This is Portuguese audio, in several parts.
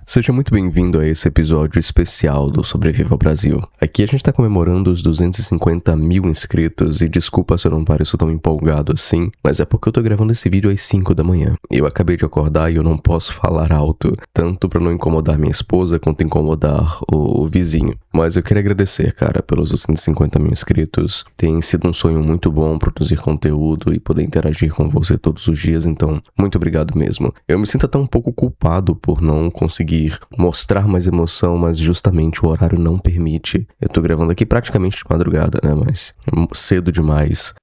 Seja muito bem-vindo a esse episódio especial do Sobreviva ao Brasil. Aqui a gente tá comemorando os 250 mil inscritos e desculpa se eu não pareço tão empolgado assim, mas é porque eu tô gravando esse vídeo às 5 da manhã. Eu acabei de acordar e eu não posso falar alto, tanto pra não incomodar minha esposa quanto incomodar o vizinho. Mas eu queria agradecer, cara, pelos 250 mil inscritos. Tem sido um sonho muito bom produzir conteúdo e poder interagir com você todos os dias, então muito obrigado mesmo. Eu me sinto até um pouco culpado por não conseguir mostrar mais emoção, mas justamente o horário não permite. Eu tô gravando aqui praticamente de madrugada, né, mas cedo demais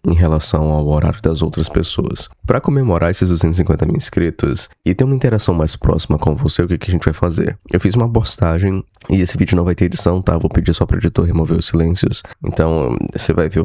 em relação ao horário das outras pessoas. Pra comemorar esses 250 mil inscritos e ter uma interação mais próxima com você, o que a gente vai fazer? Eu fiz uma postagem e esse vídeo não vai ter edição, tá? Vou pedir só pro editor remover os silêncios. Então, você vai ver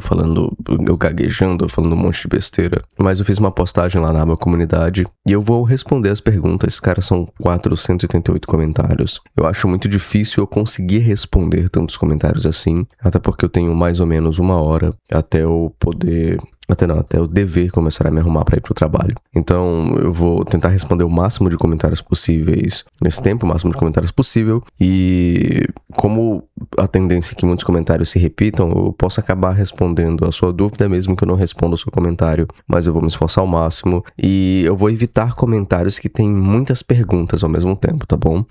eu gaguejando, falando um monte de besteira. Mas eu fiz uma postagem lá na aba comunidade e eu vou responder as perguntas. Cara, são 488 comentários. Eu acho muito difícil eu conseguir responder tantos comentários assim, até porque eu tenho mais ou menos uma hora até eu poder... Até eu dever começar a me arrumar para ir pro trabalho. Então, eu vou tentar responder o máximo de comentários possíveis nesse tempo, o máximo de comentários possível. E como a tendência é que muitos comentários se repitam, eu posso acabar respondendo a sua dúvida, mesmo que eu não responda o seu comentário. Mas eu vou me esforçar ao máximo. E eu vou evitar comentários que têm muitas perguntas ao mesmo tempo, tá bom?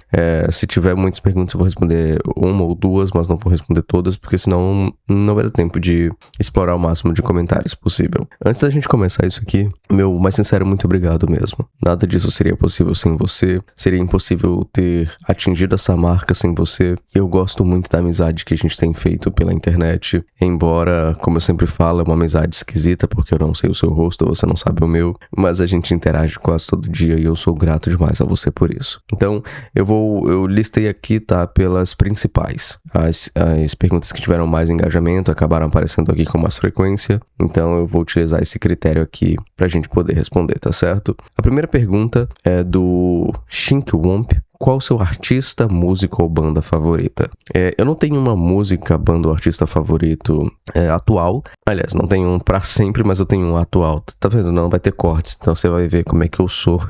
Se tiver muitas perguntas, eu vou responder uma ou duas, mas não vou responder todas, porque senão não vai dar tempo de explorar o máximo de comentários possível. Antes da gente começar isso aqui, meu mais sincero muito obrigado mesmo. Nada disso seria possível sem você. Seria impossível ter atingido essa marca sem você. E eu gosto muito da amizade que a gente tem feito pela internet. Embora, como eu sempre falo, é uma amizade esquisita, porque eu não sei o seu rosto, você não sabe o meu. Mas a gente interage quase todo dia e eu sou grato demais a você por isso. Então, eu listei aqui, tá, pelas principais. As perguntas que tiveram mais engajamento acabaram aparecendo aqui com mais frequência. Então, eu vou utilizar esse critério aqui pra gente poder responder, tá certo? A primeira pergunta é do Shinkwomp. Qual o seu artista, música ou banda favorita? Eu não tenho uma música, banda ou artista favorito atual. Aliás, não tenho um pra sempre, mas eu tenho um atual. Tá vendo? Não vai ter cortes, então você vai ver como é que eu sou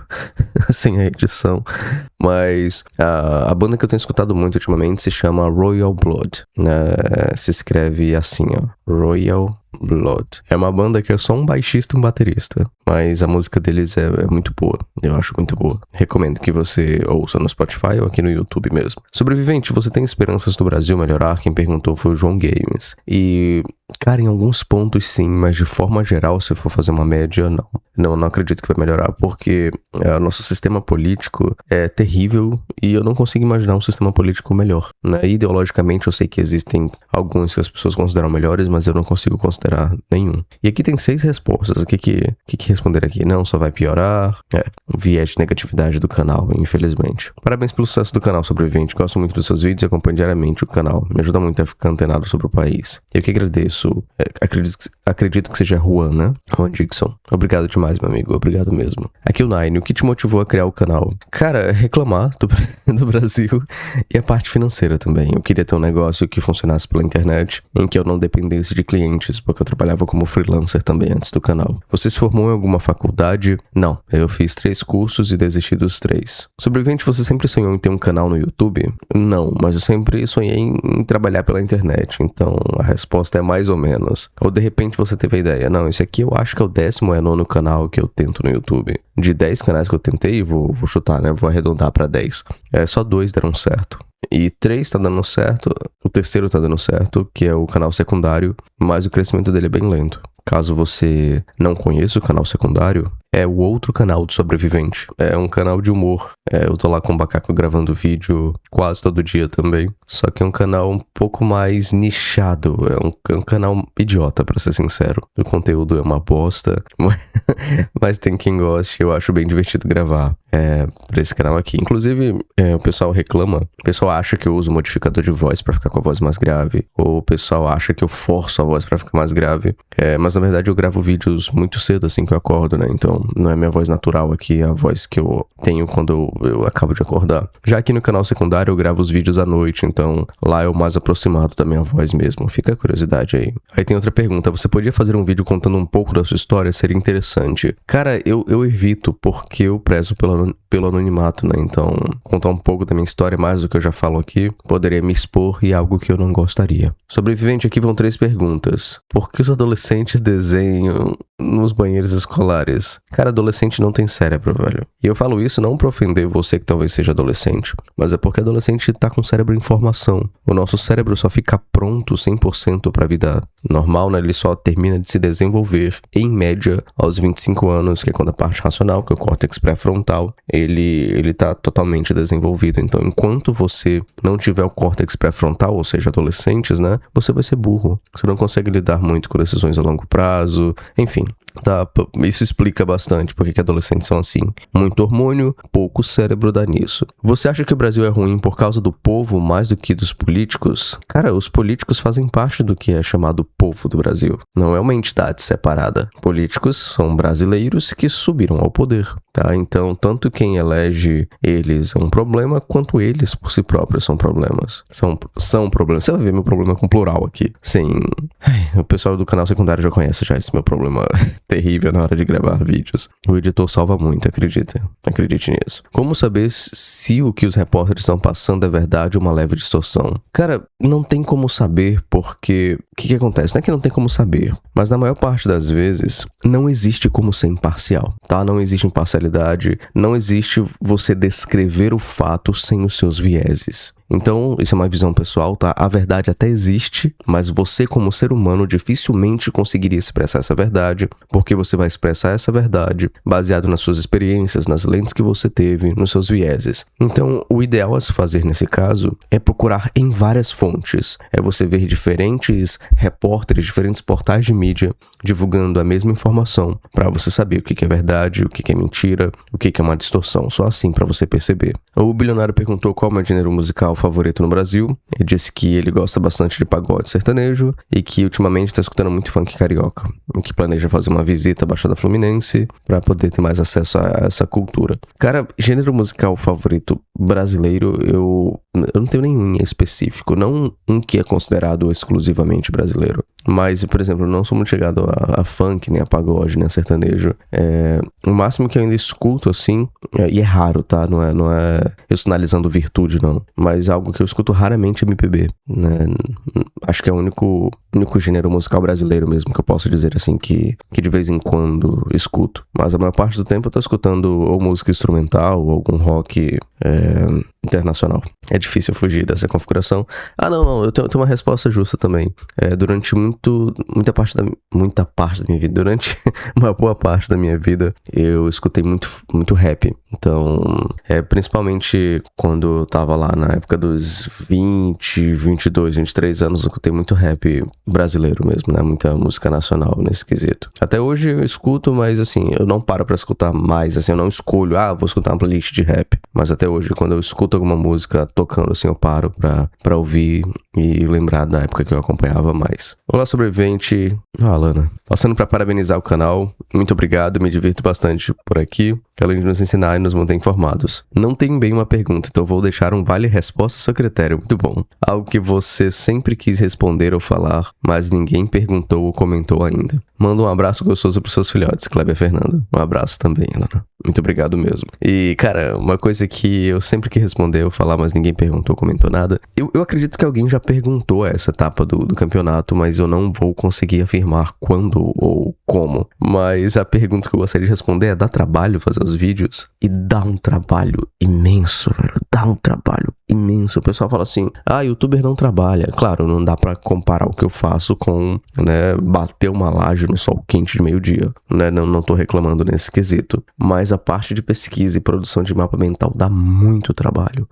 sem a edição. Mas a banda que eu tenho escutado muito ultimamente se chama Royal Blood. Se escreve assim, ó. Royal Blood. É uma banda que é só um baixista e um baterista, mas a música deles é muito boa. Eu acho muito boa. Recomendo que você ouça no Spotify ou aqui no YouTube mesmo. Sobrevivente, você tem esperanças do Brasil melhorar? Quem perguntou foi o João Games. E, cara, em alguns pontos sim, mas de forma geral, se for fazer uma média, não. Não acredito que vai melhorar, porque o nosso sistema político é terrível e eu não consigo imaginar um sistema político melhor, né? Ideologicamente, eu sei que existem alguns que as pessoas consideram melhores, mas eu não consigo considerar nenhum. E aqui tem 6 respostas. O que responder aqui? Não, só vai piorar. Um viés de negatividade do canal, infelizmente. Parabéns pelo sucesso do canal Sobrevivente. Gosto muito dos seus vídeos e acompanho diariamente o canal. Me ajuda muito a ficar antenado sobre o país. Eu que agradeço. Acredito que seja Juan, né? Juan Dixon. Obrigado demais, meu amigo. Obrigado mesmo. Aqui o Nine. O que te motivou a criar o canal? Cara, reclamar do Brasil e a parte financeira também. Eu queria ter um negócio que funcionasse pela internet, em que eu não dependesse de clientes, porque eu trabalhava como freelancer também antes do canal. Você se formou em alguma faculdade? Não. Eu fiz 3 cursos e desisti dos 3. Sobrevivente, você sempre sonhou em ter um canal no YouTube? Não, mas eu sempre sonhei em trabalhar pela internet. Então, a resposta é mais ou menos. Ou de repente você teve a ideia, não, esse aqui eu acho que é o 10º ou é 9º canal que eu tento no YouTube. De 10 canais que eu tentei, vou chutar, né? Vou arredondar pra 10. Só 2 deram certo. E 3 tá dando certo, o terceiro tá dando certo, que é o canal secundário, mas o crescimento dele é bem lento. Caso você não conheça o canal secundário, é o outro canal do Sobrevivente. É um canal de humor. Eu tô lá com o Bacaco gravando vídeo quase todo dia também. Só que é um canal um pouco mais nichado. É um canal idiota, pra ser sincero. O conteúdo é uma bosta, mas tem quem goste. Eu acho bem divertido gravar pra esse canal aqui. Inclusive, o pessoal reclama. O pessoal acha que eu uso modificador de voz pra ficar com a voz mais grave. Ou o pessoal acha que eu forço a voz pra ficar mais grave. Mas na verdade eu gravo vídeos muito cedo, assim que eu acordo, né? Então não é minha voz natural aqui, é a voz que eu tenho quando eu acabo de acordar. Já aqui no canal secundário eu gravo os vídeos à noite, então lá é o mais aproximado da minha voz mesmo. Fica a curiosidade aí. Aí tem outra pergunta, você podia fazer um vídeo contando um pouco da sua história? Seria interessante. Cara, eu evito porque eu prezo pelo anonimato, né? Então contar um pouco da minha história, mais do que eu já falo aqui, poderia me expor e algo que eu não gostaria. Sobrevivente, aqui vão 3 perguntas. Por que os adolescentes desenham nos banheiros escolares? Cara, adolescente não tem cérebro, velho. E eu falo isso não pra ofender você que talvez seja adolescente, mas é porque adolescente tá com cérebro em formação. O nosso cérebro só fica pronto 100% pra vida normal, né? Ele só termina de se desenvolver, em média, aos 25 anos, que é quando a parte racional, que é o córtex pré-frontal, ele tá totalmente desenvolvido. Então, enquanto você não tiver o córtex pré-frontal, ou seja, adolescentes, né? Você vai ser burro. Você não consegue lidar muito com decisões a longo prazo, enfim. Tá, isso explica bastante porque que adolescentes são assim. Muito hormônio, pouco cérebro dá nisso. Você acha que o Brasil é ruim por causa do povo mais do que dos políticos? Cara, os políticos fazem parte do que é chamado povo do Brasil. Não é uma entidade separada. Políticos são brasileiros que subiram ao poder, tá? Então, tanto quem elege eles é um problema, quanto eles por si próprios são problemas. São problemas. Você vai ver meu problema com plural aqui. Sim. O pessoal do canal secundário já conhece já esse meu problema terrível na hora de gravar vídeos. O editor salva muito, acredite nisso. Como saber se o que os repórteres estão passando é verdade ou uma leve distorção? Cara, não tem como saber porque... O que acontece? Não é que não tem como saber, mas na maior parte das vezes não existe como ser imparcial, tá? Não existe imparcialidade, não existe você descrever o fato sem os seus vieses. Então, isso é uma visão pessoal, tá? A verdade até existe, mas você como ser humano dificilmente conseguiria expressar essa verdade, porque você vai expressar essa verdade baseado nas suas experiências, nas lentes que você teve, nos seus vieses. Então, o ideal a se fazer nesse caso é procurar em várias fontes. É você ver diferentes repórteres, diferentes portais de mídia divulgando a mesma informação para você saber o que é verdade, o que é mentira, o que é uma distorção. Só assim para você perceber. O bilionário perguntou qual é o meu gênero musical favorito no Brasil. Ele disse que ele gosta bastante de pagode sertanejo e que ultimamente está escutando muito funk carioca, e que planeja fazer uma visita à Baixada Fluminense para poder ter mais acesso a essa cultura. Cara, gênero musical favorito brasileiro, eu não tenho nenhum em específico, não um que é considerado exclusivamente brasileiro. Mas, por exemplo, eu não sou muito chegado a funk, nem a pagode, nem a sertanejo. O máximo que eu ainda escuto, assim, e é raro, tá? Não é eu sinalizando virtude, não. Mas algo que eu escuto raramente é MPB, né? Acho que é o único gênero musical brasileiro mesmo que eu posso dizer, assim, que de vez em quando escuto. Mas a maior parte do tempo eu tô escutando ou música instrumental ou algum rock internacional. É difícil fugir dessa configuração. Não, eu tenho uma resposta justa também. Durante muita parte da minha vida, durante uma boa parte da minha vida, eu escutei muito rap. Então, principalmente quando eu tava lá na época dos 20, 22, 23 anos, eu escutei muito rap brasileiro mesmo, né? Muita música nacional nesse quesito. Até hoje eu escuto, mas assim, eu não paro pra escutar mais, assim, eu não escolho, vou escutar uma playlist de rap. Mas até hoje, quando eu escuto alguma música tocando, assim, eu paro pra ouvir e lembrar da época que eu acompanhava mais. Olá, sobrevivente. Alana. Passando pra parabenizar o canal. Muito obrigado, me divirto bastante por aqui, além de nos ensinar e nos manter informados. Não tem bem uma pergunta, então vou deixar um vale-resposta a seu critério. Muito bom. Algo que você sempre quis responder ou falar, mas ninguém perguntou ou comentou ainda. Manda um abraço gostoso pros seus filhotes, Kleber Fernando. Um abraço também, Alana. Muito obrigado mesmo. E, cara, uma coisa que eu sempre quis responder ou falar, mas ninguém perguntou ou comentou nada. Eu acredito que alguém já perguntou essa etapa do campeonato, mas eu não vou conseguir afirmar quando ou como. Mas a pergunta que eu gostaria de responder é: dá trabalho fazer os vídeos? E dá um trabalho imenso, velho. Dá um trabalho imenso. O pessoal fala assim: youtuber não trabalha. Claro, não dá pra comparar o que eu faço com, né, bater uma laje no sol quente de meio-dia, né? Não tô reclamando nesse quesito. Mas a parte de pesquisa e produção de mapa mental dá muito trabalho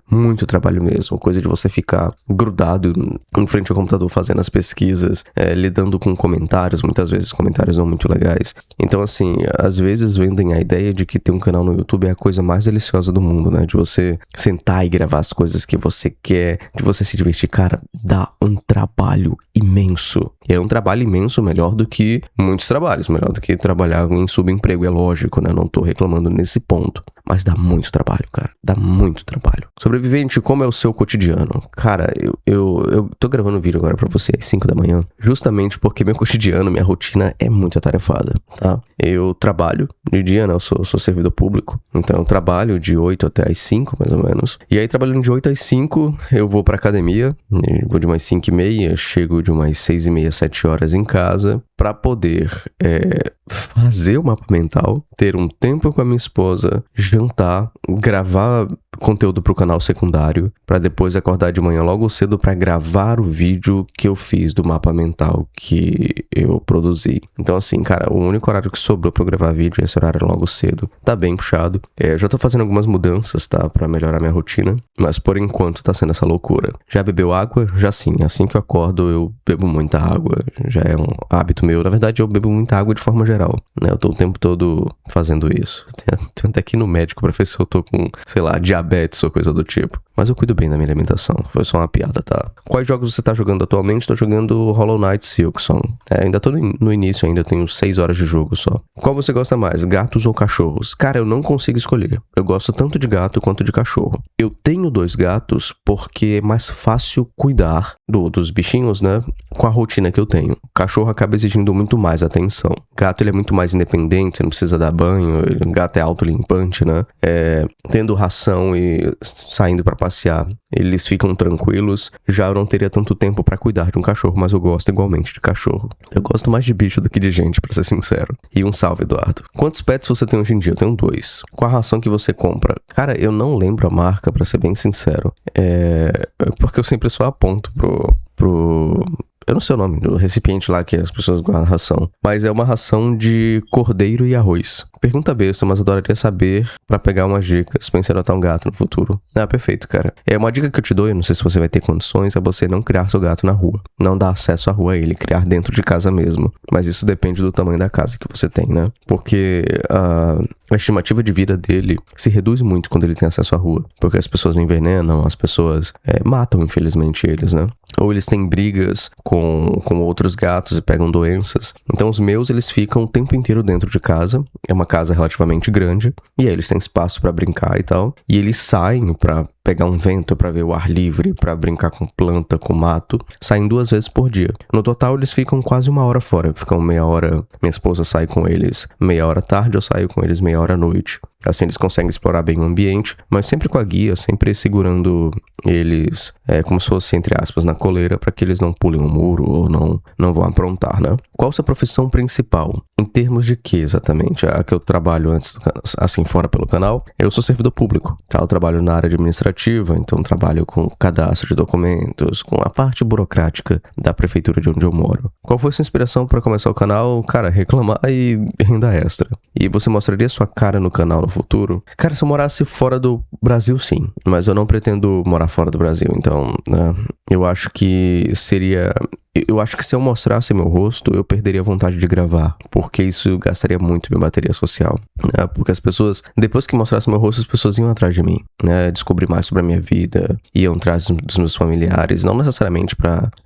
mesmo. Coisa de você ficar grudado em frente ao computador fazendo as pesquisas, lidando com comentários, muitas vezes comentários não muito legais. Então, assim, às vezes vendem a ideia de que ter um canal no YouTube é a coisa mais deliciosa do mundo, né? De você sentar e gravar as coisas que você quer, de você se divertir, cara, dá um trabalho imenso. E é um trabalho imenso melhor do que muitos trabalhos, melhor do que trabalhar em subemprego, é lógico, né? Não tô reclamando nesse ponto. Mas dá muito trabalho, cara. Dá muito trabalho. Sobrevivente, como é o seu cotidiano? Cara, eu tô gravando um vídeo agora pra você às 5 da manhã, justamente porque meu cotidiano, minha rotina é muito atarefada, tá? Eu trabalho de dia, né? Eu sou servidor público, então eu trabalho de 8 até às 5, mais ou menos. E aí, trabalhando de 8 às 5, eu vou pra academia, vou de umas 5h30, chego de umas 6h30, 7 horas em casa, pra poder fazer o mapa mental, ter um tempo com a minha esposa, jantar, gravar conteúdo pro canal secundário, pra depois acordar de manhã logo cedo pra gravar o vídeo que eu fiz do mapa mental que eu produzi. Então assim, cara, o único horário que sobrou pra eu gravar vídeo é esse horário logo cedo. Tá bem puxado. Eu já tô fazendo algumas mudanças, tá? Pra melhorar minha rotina, mas por enquanto tá sendo essa loucura. Já bebeu água? Já sim. Assim que eu acordo, eu bebo muita água. Já é um hábito meu. Na verdade, eu bebo muita água de forma geral, né? Eu tô o tempo todo fazendo isso. Tenho até que ir no médico pra ver se eu tô com, sei lá, diabetes ou coisa do tipo. Mas eu cuido bem da minha alimentação. Foi só uma piada, tá? Quais jogos você tá jogando atualmente? Tô jogando Hollow Knight Silksong. Ainda tô no início ainda, eu tenho 6 horas de jogo só. Qual você gosta mais, gatos ou cachorros? Cara, eu não consigo escolher. Eu gosto tanto de gato quanto de cachorro. Eu tenho 2 gatos porque é mais fácil cuidar dos bichinhos, né? Com a rotina que eu tenho. O cachorro acaba exigindo muito mais atenção. Gato, ele é muito mais independente, você não precisa dar banho. O gato é autolimpante, né? Tendo ração e saindo pra passear, eles ficam tranquilos. Já eu não teria tanto tempo pra cuidar de um cachorro, mas eu gosto igualmente de cachorro. Eu gosto mais de bicho do que de gente, pra ser sincero. E um salve, Eduardo. Quantos pets você tem hoje em dia? Eu tenho 2. Qual a ração que você compra? Cara, eu não lembro a marca, pra ser bem sincero. Porque eu sempre só aponto pro eu não sei o nome do recipiente lá que as pessoas guardam ração, mas é uma ração de cordeiro e arroz. Pergunta besta, mas adoraria saber pra pegar umas dicas, pensar em adotar um gato no futuro. Ah, perfeito, cara. Uma dica que eu te dou, eu não sei se você vai ter condições, é você não criar seu gato na rua. Não dar acesso à rua a ele, criar dentro de casa mesmo. Mas isso depende do tamanho da casa que você tem, né? Porque a estimativa de vida dele se reduz muito quando ele tem acesso à rua. Porque as pessoas envenenam, as pessoas matam, infelizmente, eles, né? Ou eles têm brigas com outros gatos e pegam doenças. Então os meus, eles ficam o tempo inteiro dentro de casa. É uma casa relativamente grande. E aí eles têm espaço pra brincar e tal. E eles saem pra pegar um vento, pra ver o ar livre, pra brincar com planta, com mato. Saem 2 vezes por dia. No total, eles ficam quase 1 hora fora. Ficam meia hora, minha esposa sai com eles meia hora à tarde, eu saio com eles meia hora à noite. Assim eles conseguem explorar bem o ambiente, mas sempre com a guia, sempre segurando eles como se fosse, entre aspas, na coleira, para que eles não pulem um muro ou não vão aprontar, né? Qual a sua profissão principal? Em termos de que exatamente? A que eu trabalho antes do canal, assim, fora pelo canal, eu sou servidor público, tá? Eu trabalho na área administrativa, então trabalho com cadastro de documentos, com a parte burocrática da prefeitura de onde eu moro. Qual foi a sua inspiração para começar o canal? Cara, reclamar e renda extra. E você mostraria sua cara no canal no futuro? Cara, se eu morasse fora do Brasil, sim. Mas eu não pretendo morar fora do Brasil, então, né, eu acho que seria... Eu acho que se eu mostrasse meu rosto, eu perderia a vontade de gravar, porque isso gastaria muito minha bateria social, né? Porque as pessoas, depois que mostrasse meu rosto, as pessoas iam atrás de mim, né? Descobrir mais sobre a minha vida, iam atrás dos meus familiares, não necessariamente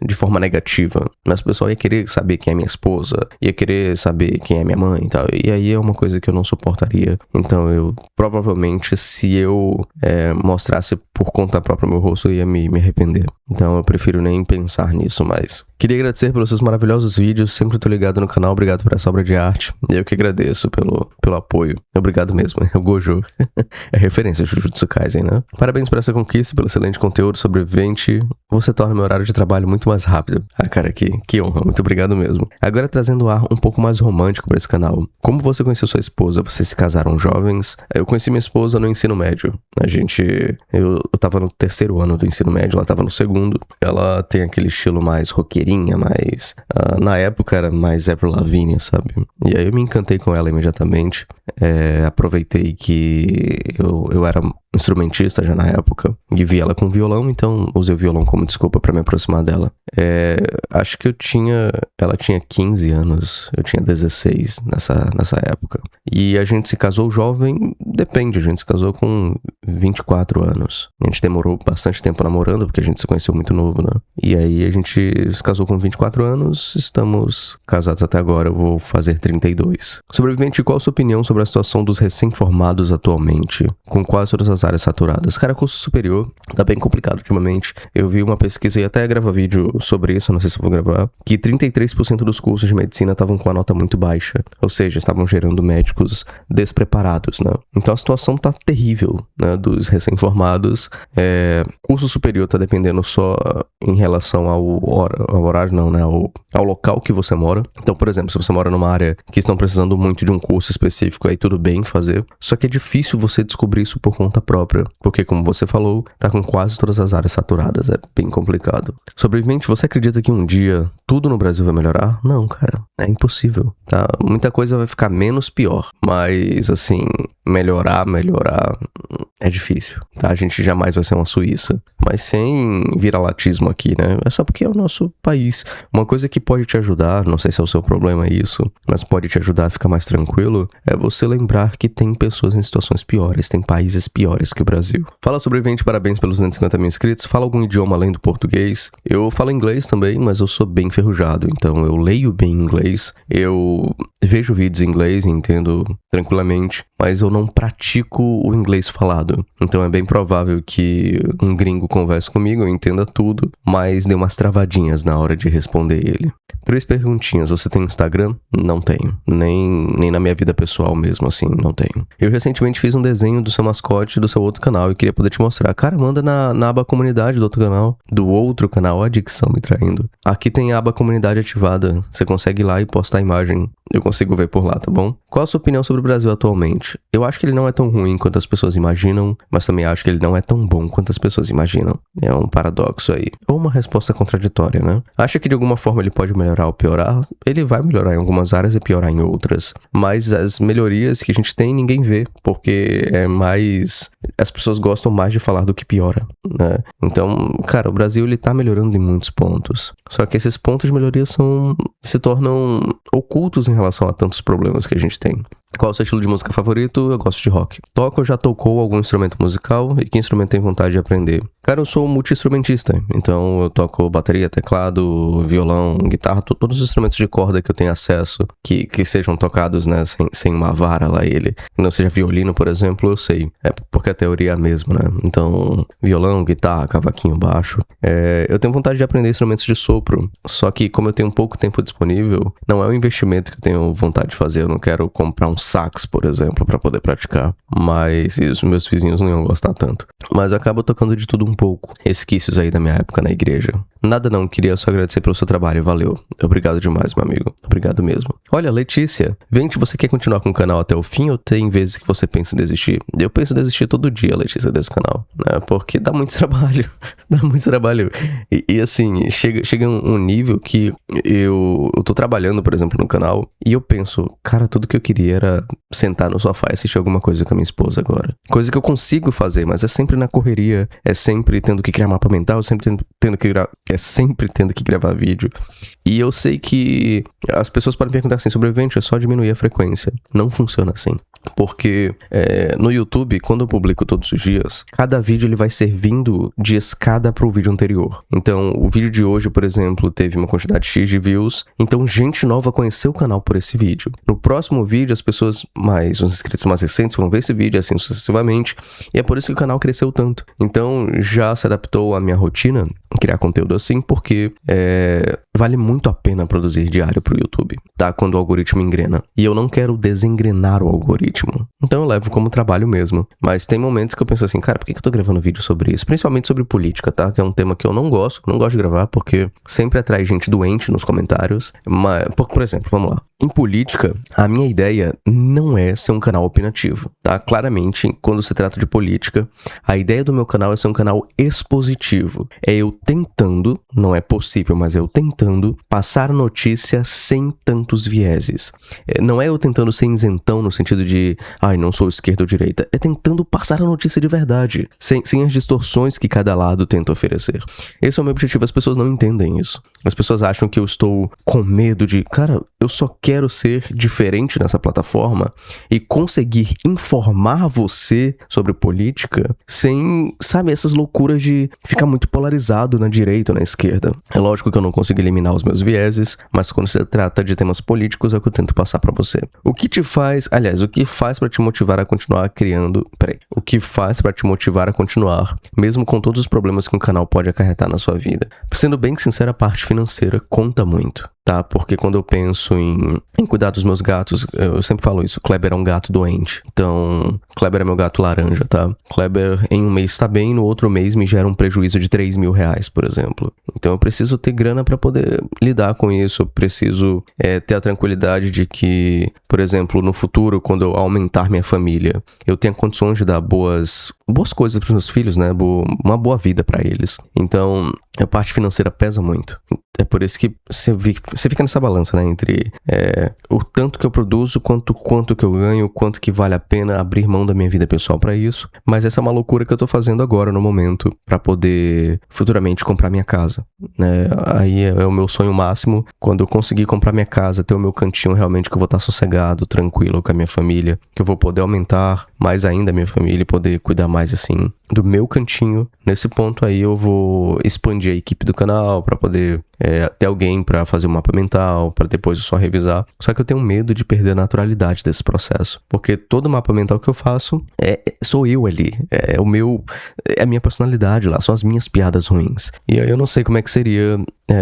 de forma negativa, mas o pessoal ia querer saber quem é minha esposa, ia querer saber quem é minha mãe e tal, e aí é uma coisa que eu não suportaria. Então eu, provavelmente, se eu mostrasse por conta própria meu rosto, eu ia me arrepender. Então eu prefiro nem pensar nisso mais. Queria agradecer pelos seus maravilhosos vídeos, sempre tô ligado no canal, obrigado por essa obra de arte. E eu que agradeço pelo apoio. Obrigado mesmo, é o Gojo. É referência a Jujutsu Kaisen, né? Parabéns por essa conquista, pelo excelente conteúdo sobrevivente. Você torna meu horário de trabalho muito mais rápido. Ah, cara, que honra, muito obrigado mesmo. Agora trazendo o ar um pouco mais romântico para esse canal. Como você conheceu sua esposa? Vocês se casaram jovens? Eu conheci minha esposa no ensino médio. Eu tava no 3º ano do ensino médio, ela tava no 2º. Ela tem aquele estilo mais roqueirinha, mais... na época era mais Avril Lavigne, sabe? E aí eu me encantei com ela imediatamente. Aproveitei que eu era instrumentista já na época, e vi ela com violão, então usei o violão como desculpa pra me aproximar dela. Acho que ela tinha 15 anos, eu tinha 16 nessa época. E a gente se casou jovem, depende, a gente se casou com 24 anos. A gente demorou bastante tempo namorando, porque a gente se conheceu muito novo, né? E aí a gente se casou com 24 anos, estamos casados até agora, eu vou fazer 32. Sobrevivente, qual a sua opinião sobre a situação dos recém-formados atualmente, com quase todas as áreas saturadas? Cara, curso superior tá bem complicado ultimamente. Eu vi uma pesquisa e até gravar vídeo sobre isso, não sei se eu vou gravar, que 33% dos cursos de medicina estavam com a nota muito baixa, ou seja, estavam gerando médicos despreparados, né? Então a situação tá terrível, né, dos recém-formados. Curso superior tá dependendo só em relação ao horário, não, né, ao local que você mora. Então, por exemplo, se você mora numa área que estão precisando muito de um curso específico, aí tudo bem fazer. Só que é difícil você descobrir isso por conta própria, porque como você falou, tá com quase todas as áreas saturadas, é bem complicado. Sobrevivente, você acredita que um dia tudo no Brasil vai melhorar? Não, cara, é impossível, tá? Muita coisa vai ficar menos pior, mas assim, melhorar é difícil, tá? A gente jamais vai ser uma Suíça, mas sem viralatismo aqui, né? É só porque é o nosso país. Uma coisa que pode te ajudar, não sei se é o seu problema isso, mas pode te ajudar a ficar mais tranquilo, é você lembrar que tem pessoas em situações piores, tem países piores que o Brasil. Fala, sobrevivente, parabéns pelos 250 mil inscritos. Fala algum idioma além do português? Eu falo inglês também, mas eu sou bem enferrujado, então eu leio bem inglês, eu vejo vídeos em inglês e entendo tranquilamente, mas eu não pratico o inglês falado. Então é bem provável que um gringo converse comigo, eu entenda tudo, mas dê umas travadinhas na hora de responder ele. 3 perguntinhas. Você tem Instagram? Não tenho. Nem na minha vida pessoal mesmo, assim, não tenho. Eu recentemente fiz um desenho do seu mascote do seu outro canal e queria poder te mostrar. Cara, manda na aba comunidade do outro canal. Do outro canal, a dicção me traindo. Aqui tem a aba comunidade ativada. Você consegue ir lá e postar a imagem. Eu consigo ver por lá, tá bom? Qual a sua opinião sobre o Brasil atualmente? Eu acho que ele não é tão ruim quanto as pessoas imaginam, mas também acho que ele não é tão bom quanto as pessoas imaginam. É um paradoxo aí. Ou uma resposta contraditória, né? Acha que de alguma forma ele pode melhorar ou piorar? Ele vai melhorar em algumas áreas e piorar em outras. Mas as melhorias que a gente tem, ninguém vê, porque é mais... As pessoas gostam mais de falar do que piora, né? Então, cara, o Brasil, ele tá melhorando em muitos pontos. Só que esses pontos de melhoria se tornam ocultos em relação a tantos problemas que a gente tem. Qual é o seu estilo de música favorito? Eu gosto de rock. Toca ou já tocou algum instrumento musical? E que instrumento tem vontade de aprender? Cara, eu sou multi-instrumentista, então eu toco bateria, teclado, violão, guitarra, todos os instrumentos de corda que eu tenho acesso, que sejam tocados, né, sem uma vara lá, ele não seja violino, por exemplo, eu sei. É porque a teoria é a mesma, né? Então, violão, guitarra, cavaquinho, baixo. Eu tenho vontade de aprender instrumentos de sopro, só que como eu tenho pouco tempo disponível, não é um investimento que eu tenho vontade de fazer, eu não quero comprar um sax, por exemplo, para poder praticar, mas os meus vizinhos não iam gostar tanto. Mas eu acabo tocando de tudo um pouco, resquícios aí da minha época na igreja. Nada não, queria só agradecer pelo seu trabalho, valeu. Obrigado demais, meu amigo. Obrigado mesmo. Olha, Letícia, Vente, você quer continuar com o canal até o fim ou tem vezes que você pensa em desistir? Eu penso em desistir todo dia, Letícia, desse canal, né? Porque dá muito trabalho, dá muito trabalho. E assim, chega um nível que eu tô trabalhando, por exemplo, no canal e eu penso, cara, tudo que eu queria era sentar no sofá e assistir alguma coisa com a minha esposa agora. Coisa que eu consigo fazer, mas é sempre na correria, é sempre tendo que criar mapa mental, sempre tendo que gravar vídeo. E eu sei que as pessoas podem perguntar assim, sobrevivente, é só diminuir a frequência. Não funciona assim. Porque no YouTube, quando eu publico todos os dias, cada vídeo ele vai servindo de escada para o vídeo anterior. Então, o vídeo de hoje, por exemplo, teve uma quantidade X de views. Então, gente nova conheceu o canal por esse vídeo. No próximo vídeo, as pessoas os inscritos mais recentes vão ver esse vídeo, assim sucessivamente. E é por isso que o canal cresceu tanto. Então, já se adaptou à minha rotina criar conteúdo assim, porque vale muito a pena produzir diário pro YouTube, tá? Quando o algoritmo engrena. E eu não quero desengrenar o algoritmo. Então eu levo como trabalho mesmo. Mas tem momentos que eu penso assim, cara, por que eu tô gravando vídeo sobre isso? Principalmente sobre política, tá? Que é um tema que eu não gosto de gravar, porque sempre atrai gente doente nos comentários. Mas, por exemplo, vamos lá. Em política, a minha ideia não é ser um canal opinativo, tá? Claramente, quando se trata de política, a ideia do meu canal é ser um canal expositivo. É eu tentando, não é possível, mas eu tentando tentando passar notícia sem tantos vieses. Não é eu tentando ser isentão no sentido de, não sou esquerda ou direita. É tentando passar a notícia de verdade, sem as distorções que cada lado tenta oferecer. Esse é o meu objetivo, as pessoas não entendem isso. As pessoas acham que eu estou com medo de, cara, eu só quero ser diferente nessa plataforma e conseguir informar você sobre política sem, sabe, essas loucuras de ficar muito polarizado na direita ou na esquerda. É lógico que eu não consigo eliminar os meus vieses, mas quando se trata de temas políticos é o que eu tento passar pra você. O que faz pra te motivar a continuar criando... O que faz pra te motivar a continuar, mesmo com todos os problemas que um canal pode acarretar na sua vida? Sendo bem sincero, a parte financeira conta muito, tá? Porque quando eu penso em cuidar dos meus gatos, eu sempre falo isso, Kleber é um gato doente. Então, Kleber é meu gato laranja, tá? Kleber em um mês tá bem, no outro mês me gera um prejuízo de 3 mil reais, por exemplo. Então eu preciso ter grana pra poder lidar com isso, eu preciso ter a tranquilidade de que, por exemplo, no futuro, quando eu aumentar minha família, eu tenha condições de dar boas coisas pros meus filhos, né? Uma boa vida pra eles. Então, a parte financeira pesa muito. É por isso que você fica nessa balança, né? Entre o tanto que eu produzo, quanto que eu ganho, quanto que vale a pena abrir mão da minha vida pessoal pra isso. Mas essa é uma loucura que eu tô fazendo agora, no momento, pra poder futuramente comprar minha casa, né? Aí é o meu sonho máximo, quando eu conseguir comprar minha casa, ter o meu cantinho realmente, que eu vou estar sossegado, tranquilo com a minha família, que eu vou poder aumentar mais ainda a minha família e poder cuidar mais, assim, do meu cantinho. Nesse ponto aí eu vou expandir a equipe do canal pra poder ter alguém pra fazer o mapa mental, pra depois eu só revisar. Só que eu tenho medo de perder a naturalidade desse processo, porque todo mapa mental que eu faço sou eu ali, é a minha personalidade lá, são as minhas piadas ruins. E aí eu não sei como é que seria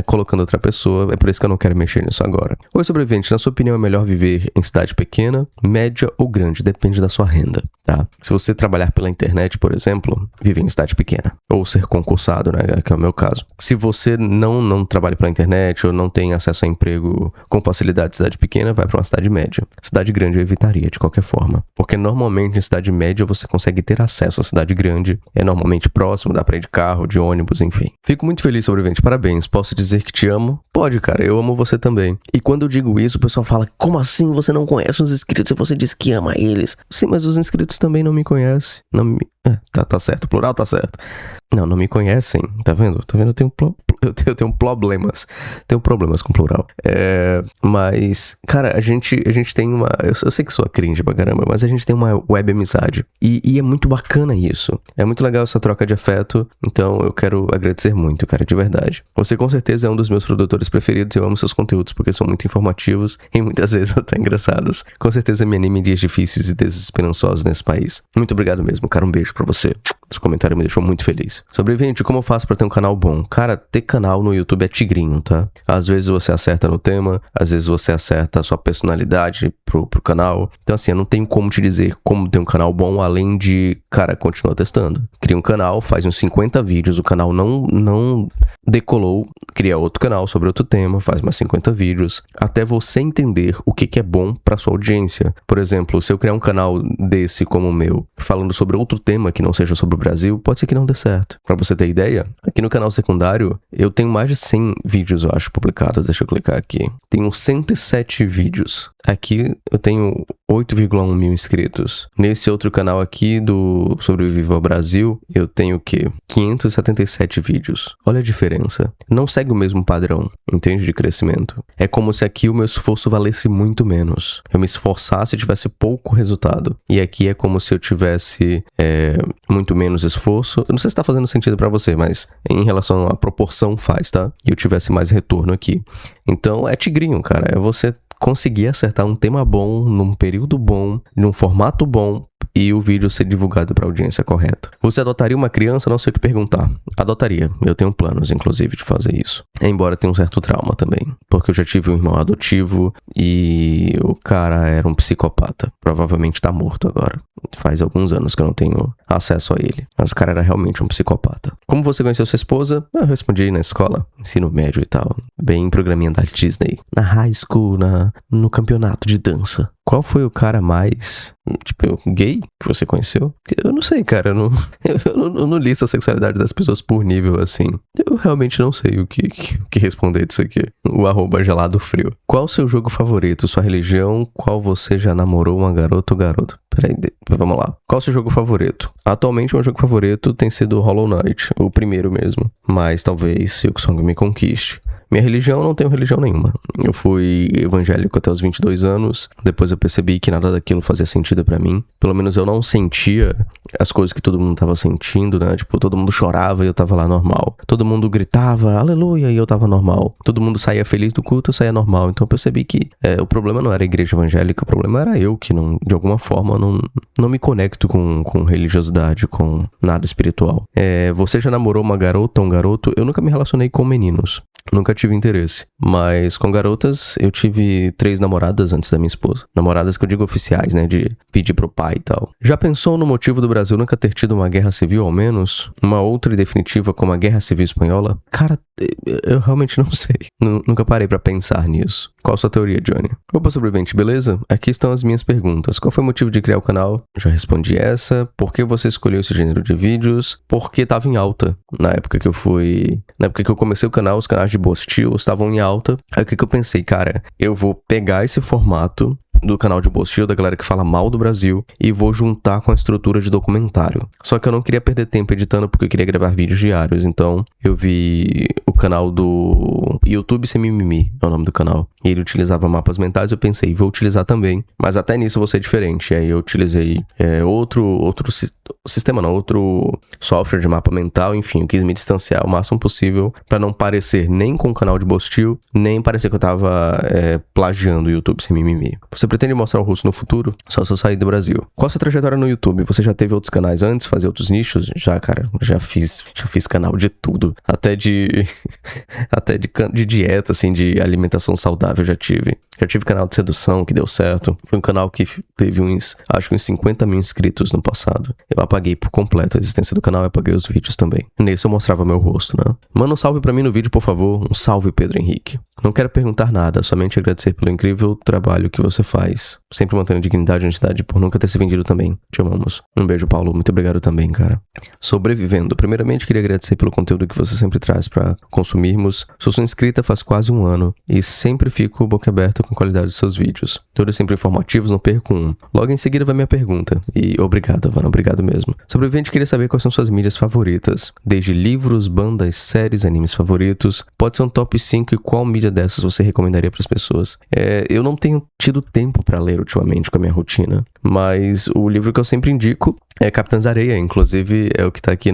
colocando outra pessoa, é por isso que eu não quero mexer nisso agora. Oi, sobrevivente, na sua opinião é melhor viver em cidade pequena, média ou grande? Depende da sua renda, tá? Se você trabalhar pela internet, por exemplo, viver em cidade pequena, ou ser concursado, né, que é o meu caso. Se você não trabalha pela internet ou não tem acesso a emprego com facilidade em cidade pequena, vai para uma cidade média. Cidade grande eu evitaria de qualquer forma, porque normalmente em cidade média você consegue ter acesso à cidade grande, é normalmente próximo, dá pra ir de carro, de ônibus, enfim. Fico muito feliz, sobrevivente, parabéns, posso dizer que te amo? Pode, cara, eu amo você também. E quando eu digo isso, o pessoal fala, como assim você não conhece os inscritos e você diz que ama eles? Sim, mas os inscritos também não me conhecem. Tá certo, o plural tá certo. Não me conhecem, tá vendo? Eu tenho problemas. Tenho problemas com plural. Mas, cara, a gente tem uma... Eu sei que sou cringe pra caramba, mas a gente tem uma web amizade. E é muito bacana isso. É muito legal essa troca de afeto. Então eu quero agradecer muito, cara, de verdade. Você com certeza é um dos meus produtores preferidos. Eu amo seus conteúdos porque são muito informativos e muitas vezes até engraçados. Com certeza me anima em dias difíceis e desesperançosos nesse país. Muito obrigado mesmo, cara. Um beijo pra você. Esse comentário me deixou muito feliz. Sobrevivente, como eu faço pra ter um canal bom? Cara, ter canal no YouTube é tigrinho, tá? Às vezes você acerta no tema, às vezes você acerta a sua personalidade pro canal. Então assim, eu não tenho como te dizer como ter um canal bom, além de, cara, continua testando. Cria um canal, faz uns 50 vídeos, o canal não decolou, cria outro canal sobre outro tema, faz mais 50 vídeos, até você entender o que é bom pra sua audiência. Por exemplo, se eu criar um canal desse como o meu, falando sobre outro tema que não seja sobre o Brasil, pode ser que não dê certo. Pra você ter ideia, aqui no canal secundário, eu tenho mais de 100 vídeos, eu acho, publicados. Deixa eu clicar aqui. Tenho 107 vídeos. Aqui eu tenho 8,1 mil inscritos. Nesse outro canal aqui do Sobreviva ao Brasil, eu tenho o quê? 577 vídeos. Olha a diferença. Não segue o mesmo padrão, entende, de crescimento. É como se aqui o meu esforço valesse muito menos. Eu me esforçasse e tivesse pouco resultado. E aqui é como se eu tivesse muito menos esforço. Eu não sei se tá fazendo sentido pra você, mas em relação à proporção faz, tá? E eu tivesse mais retorno aqui. Então é tigrinho, cara. É você conseguir acertar um tema bom, num período bom, num formato bom, e o vídeo ser divulgado para a audiência correta. Você adotaria uma criança? Não sei o que perguntar. Adotaria. Eu tenho planos, inclusive, de fazer isso. Embora tenha um certo trauma também. Porque eu já tive um irmão adotivo e o cara era um psicopata. Provavelmente tá morto agora. Faz alguns anos que eu não tenho acesso a ele. Mas o cara era realmente um psicopata. Como você conheceu sua esposa? Eu respondi na escola. Ensino médio e tal. bem programinha da Disney. Na high school, no campeonato de dança. Qual foi o cara mais, tipo, gay que você conheceu? Eu não sei, cara. Eu não listo a sexualidade das pessoas por nível, assim. Eu realmente não sei o que responder disso aqui. O @geladofrio. Qual o seu jogo favorito? Sua religião? Qual você já namorou uma garota ou garoto? Peraí, vamos lá. Qual o seu jogo favorito? Atualmente, meu jogo favorito tem sido Hollow Knight. O primeiro mesmo. Mas talvez Silksong me conquiste. Minha religião, não tenho religião nenhuma. Eu fui evangélico até os 22 anos. Depois eu percebi que nada daquilo fazia sentido pra mim. Pelo menos eu não sentia as coisas que todo mundo tava sentindo, né? Tipo, todo mundo chorava e eu tava lá normal. Todo mundo gritava, aleluia, e eu tava normal. Todo mundo saía feliz do culto, eu saía normal. Então eu percebi que o problema não era a igreja evangélica, o problema era eu, que não, de alguma forma não me conecto com religiosidade, com nada espiritual. Você já namorou uma garota ou um garoto? Eu nunca me relacionei com meninos. Nunca tive interesse. Mas com garotas, eu tive 3 namoradas antes da minha esposa. Namoradas que eu digo oficiais, né? De pedir pro pai e tal. Já pensou no motivo do Brasil nunca ter tido uma guerra civil, ao menos? Uma outra e definitiva como a Guerra Civil Espanhola? Cara, eu realmente não sei. Nunca parei pra pensar nisso. Qual a sua teoria, Johnny? Opa, sobrevivente, beleza? Aqui estão as minhas perguntas. Qual foi o motivo de criar o canal? Já respondi essa. Por que você escolheu esse gênero de vídeos? Porque tava em alta. Na época que eu comecei o canal, os canais de Bostil estavam em alta. Aí o que eu pensei? Cara, eu vou pegar esse formato do canal de Bostil, da galera que fala mal do Brasil, e vou juntar com a estrutura de documentário. Só que eu não queria perder tempo editando porque eu queria gravar vídeos diários, então eu vi o canal do YouTube Sem Mimimi, é o nome do canal. E ele utilizava mapas mentais, eu pensei, vou utilizar também, mas até nisso eu vou ser diferente. Aí eu utilizei outro software de mapa mental, enfim, eu quis me distanciar o máximo possível pra não parecer nem com o canal de Bostil, nem parecer que eu tava plagiando o YouTube Sem Mimimi. Você pretende mostrar o rosto no futuro? Só se eu sair do Brasil. Qual a sua trajetória no YouTube? Você já teve outros canais antes? Fazer outros nichos? Já, cara. Já fiz canal de tudo. Até de dieta, assim, de alimentação saudável já tive. Já tive canal de sedução que deu certo. Foi um canal que teve uns 50 mil inscritos no passado. Eu apaguei por completo a existência do canal e apaguei os vídeos também. Nesse eu mostrava meu rosto, né? Manda um salve pra mim no vídeo, por favor. Um salve, Pedro Henrique. Não quero perguntar nada, somente agradecer pelo incrível trabalho que você faz. Sempre mantendo dignidade e honestidade por nunca ter se vendido também. Te amamos. Um beijo, Paulo. Muito obrigado também, cara. Sobrevivendo. Primeiramente, queria agradecer pelo conteúdo que você sempre traz pra consumirmos. Sou sua inscrita faz quase 1 ano e sempre fico boquiaberto com a qualidade dos seus vídeos. Todos sempre informativos, não perco um. Logo em seguida vai minha pergunta. E obrigado, Havana. Obrigado mesmo. Sobrevivente, queria saber quais são suas mídias favoritas. Desde livros, bandas, séries, animes favoritos. Pode ser um top 5 e qual mídia dessas você recomendaria para as pessoas? Eu não tenho tido tempo para ler ultimamente com a minha rotina, mas o livro que eu sempre indico é Capitães da Areia, inclusive é o que tá aqui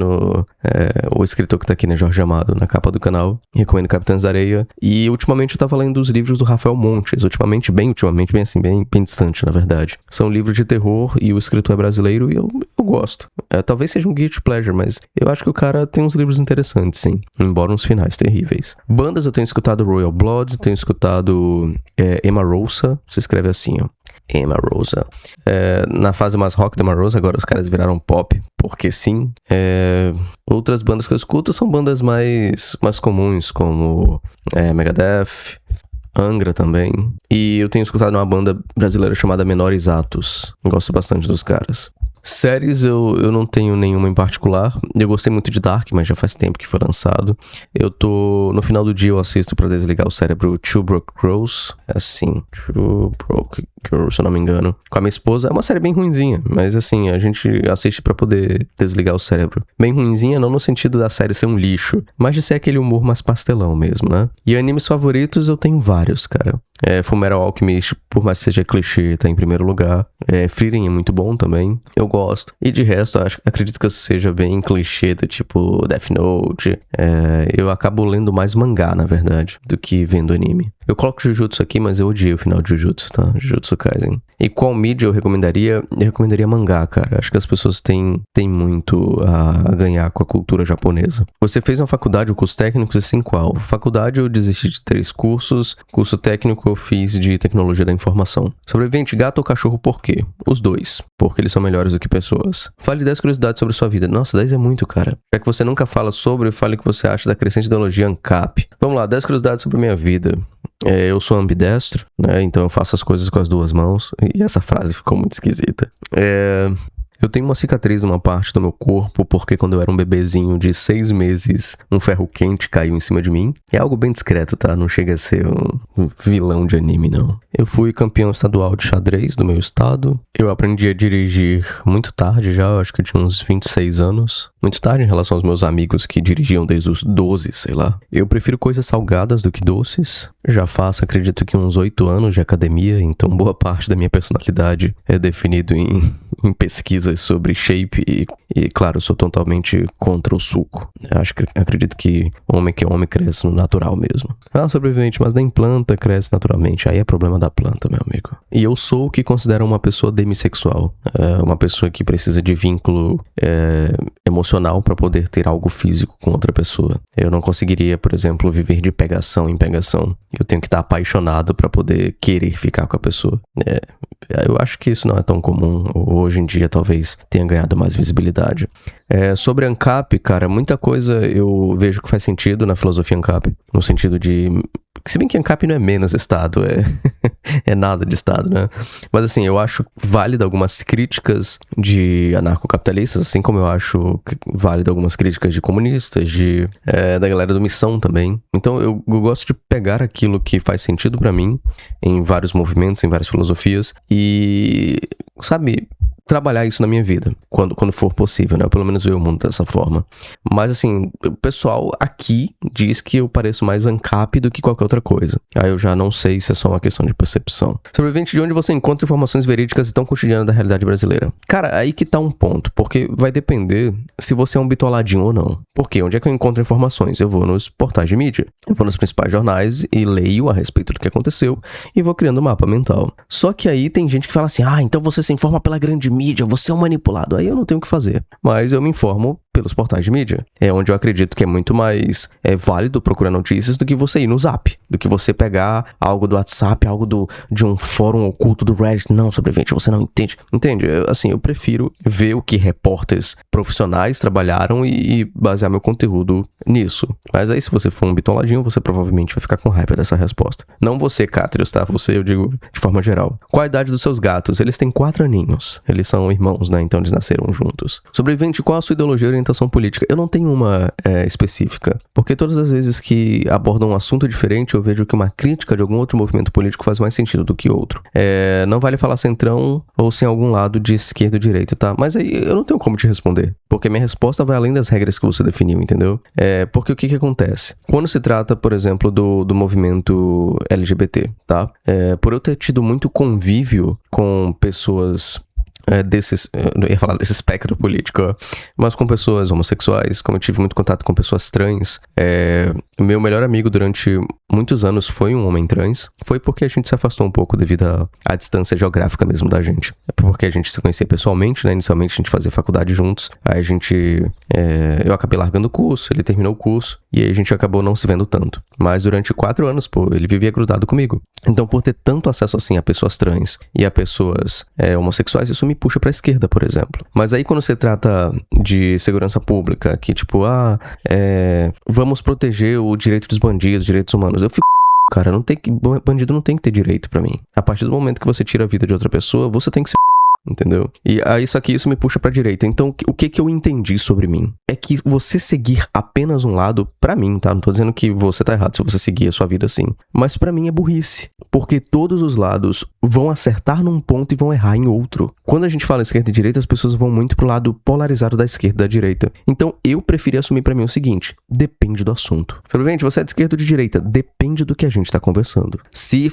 o escritor que tá aqui, né, Jorge Amado, na capa do canal. Recomendo Capitães da Areia. E ultimamente eu tava lendo os livros do Rafael Montes, ultimamente, bem assim, bem distante, na verdade. São livros de terror e o escritor é brasileiro e eu gosto. Talvez seja um guilty pleasure, mas eu acho que o cara tem uns livros interessantes, sim, embora uns finais terríveis. Bandas, eu tenho escutado Royal Blood, tenho escutado Emma Rosa, se escreve assim, ó. Emma Rosa. Na fase mais rock da Emma Rosa, agora os caras viraram pop, porque sim. Outras bandas que eu escuto são bandas mais comuns, como Megadeth, Angra também. E eu tenho escutado uma banda brasileira chamada Menores Atos. Gosto bastante dos caras. Séries eu não tenho nenhuma em particular. Eu gostei muito de Dark, mas já faz tempo que foi lançado. No final do dia eu assisto pra desligar o cérebro Two Broke Girls. É assim, Two Broke Girls, se eu não me engano. Com a minha esposa. É uma série bem ruinzinha, mas assim, a gente assiste pra poder desligar o cérebro. Bem ruinzinha, não no sentido da série ser um lixo, mas de ser aquele humor mais pastelão mesmo, né? E animes favoritos eu tenho vários, cara. Fullmetal Alchemist, por mais que seja clichê, tá em primeiro lugar. Frieren é muito bom também, eu gosto. E de resto, acredito que eu seja bem clichê, do tipo Death Note. Eu acabo lendo mais mangá, na verdade, do que vendo anime. Eu coloco Jujutsu aqui, mas eu odiei o final de Jujutsu, tá? Jujutsu Kaisen. E qual mídia eu recomendaria? Eu recomendaria mangá, cara. Acho que as pessoas têm muito a ganhar com a cultura japonesa. Você fez uma faculdade, ou curso técnico, e sim, qual? Faculdade eu desisti de 3 cursos. Curso técnico eu fiz de tecnologia da informação. Sobrevivente, gato ou cachorro, por quê? Os dois. Porque eles são melhores do que pessoas. Fale 10 curiosidades sobre sua vida. Nossa, 10 é muito, cara. Já que você nunca fala sobre, fale o que você acha da crescente ideologia ANCAP. Vamos lá, 10 curiosidades sobre a minha vida. Eu sou ambidestro, né? Então eu faço as coisas com as 2 mãos. E essa frase ficou muito esquisita. Eu tenho uma cicatriz numa parte do meu corpo porque quando eu era um bebezinho de 6 meses, um ferro quente caiu em cima de mim. É algo bem discreto, tá? Não chega a ser um vilão de anime, não. Eu fui campeão estadual de xadrez do meu estado. Eu aprendi a dirigir muito tarde já, eu acho que eu tinha uns 26 anos. Muito tarde em relação aos meus amigos que dirigiam desde os 12, sei lá. Eu prefiro coisas salgadas do que doces. Já faço, acredito que uns 8 anos de academia, então boa parte da minha personalidade é definido em pesquisas sobre shape e claro, eu sou totalmente contra o suco. Acredito que homem que é homem cresce no natural mesmo. Sobrevivente, mas nem planta cresce naturalmente. Aí é problema da planta, meu amigo. E eu sou o que considero uma pessoa demissexual. Uma pessoa que precisa de vínculo emocional para poder ter algo físico com outra pessoa. Eu não conseguiria, por exemplo, viver de pegação em pegação. Eu tenho que estar apaixonado para poder querer ficar com a pessoa. Eu acho que isso não é tão comum. Hoje em dia talvez tenha ganhado mais visibilidade. Sobre ANCAP, cara, muita coisa eu vejo que faz sentido na filosofia ANCAP. No sentido de... Se bem que ANCAP não é menos Estado, é nada de Estado, né? Mas assim, eu acho válida algumas críticas de anarcocapitalistas, assim como eu acho válida algumas críticas de comunistas, da galera do Missão também. Então eu gosto de pegar aquilo que faz sentido pra mim em vários movimentos, em várias filosofias e, sabe, trabalhar isso na minha vida, quando for possível, né? Eu, pelo menos ver o mundo dessa forma. Mas assim, o pessoal aqui diz que eu pareço mais ANCAP do que qualquer outra coisa. Aí eu já não sei se é só uma questão de percepção. Sobrevivente, de onde você encontra informações verídicas e tão cotidianas da realidade brasileira? Cara, aí que tá um ponto, porque vai depender se você é um bitoladinho ou não. Por quê? Onde é que eu encontro informações? Eu vou nos portais de mídia, eu vou nos principais jornais e leio a respeito do que aconteceu e vou criando um mapa mental. Só que aí tem gente que fala assim, então você se informa pela grande mídia, você é um manipulado. Aí eu não tenho o que fazer. Mas eu me informo pelos portais de mídia. É onde eu acredito que é muito mais válido procurar notícias do que você ir no Zap. Do que você pegar algo do WhatsApp, algo de um fórum oculto do Reddit. Não, sobrevivente, você não entende. Entende? Eu prefiro ver o que repórteres profissionais trabalharam e basear meu conteúdo nisso. Mas aí se você for um bitoladinho, você provavelmente vai ficar com raiva dessa resposta. Não você, Cátrios, tá? Você, eu digo de forma geral. Qual a idade dos seus gatos? Eles têm 4 aninhos. Eles são irmãos, né? Então eles nasceram juntos. Sobrevivente, qual a sua ideologia e orientação política? Eu não tenho uma específica, porque todas as vezes que abordam um assunto diferente, eu vejo que uma crítica de algum outro movimento político faz mais sentido do que outro. Não vale falar centrão ou sem algum lado de esquerda ou direita, tá? Mas aí eu não tenho como te responder, porque minha resposta vai além das regras que você definiu, entendeu? Porque o que acontece? Quando se trata, por exemplo, do movimento LGBT, tá? Por eu ter tido muito convívio com pessoas... eu não ia falar desse espectro político, mas com pessoas homossexuais, como eu tive muito contato com pessoas trans, meu melhor amigo durante muitos anos foi um homem trans, foi porque a gente se afastou um pouco devido à distância geográfica mesmo da gente, porque a gente se conhecia pessoalmente, né, inicialmente a gente fazia faculdade juntos, aí eu acabei largando o curso, ele terminou o curso, e aí a gente acabou não se vendo tanto, mas durante 4 anos, ele vivia grudado comigo, então por ter tanto acesso assim a pessoas trans e a pessoas homossexuais, isso me puxa pra esquerda, por exemplo. Mas aí quando se trata de segurança pública, que tipo, vamos proteger o direito dos bandidos, direitos humanos, eu fico... Cara, bandido não tem que ter direito pra mim. A partir do momento que você tira a vida de outra pessoa, você tem que ser... Entendeu? E aí isso me puxa pra direita. Então, o que eu entendi sobre mim? É que você seguir apenas um lado, pra mim, tá? Não tô dizendo que você tá errado se você seguir a sua vida assim. Mas pra mim é burrice. Porque todos os lados vão acertar num ponto e vão errar em outro. Quando a gente fala esquerda e direita, as pessoas vão muito pro lado polarizado da esquerda e da direita. Então, eu preferi assumir pra mim o seguinte: depende do assunto. Sobrevivente, você é de esquerda ou de direita? Depende do que a gente tá conversando. Se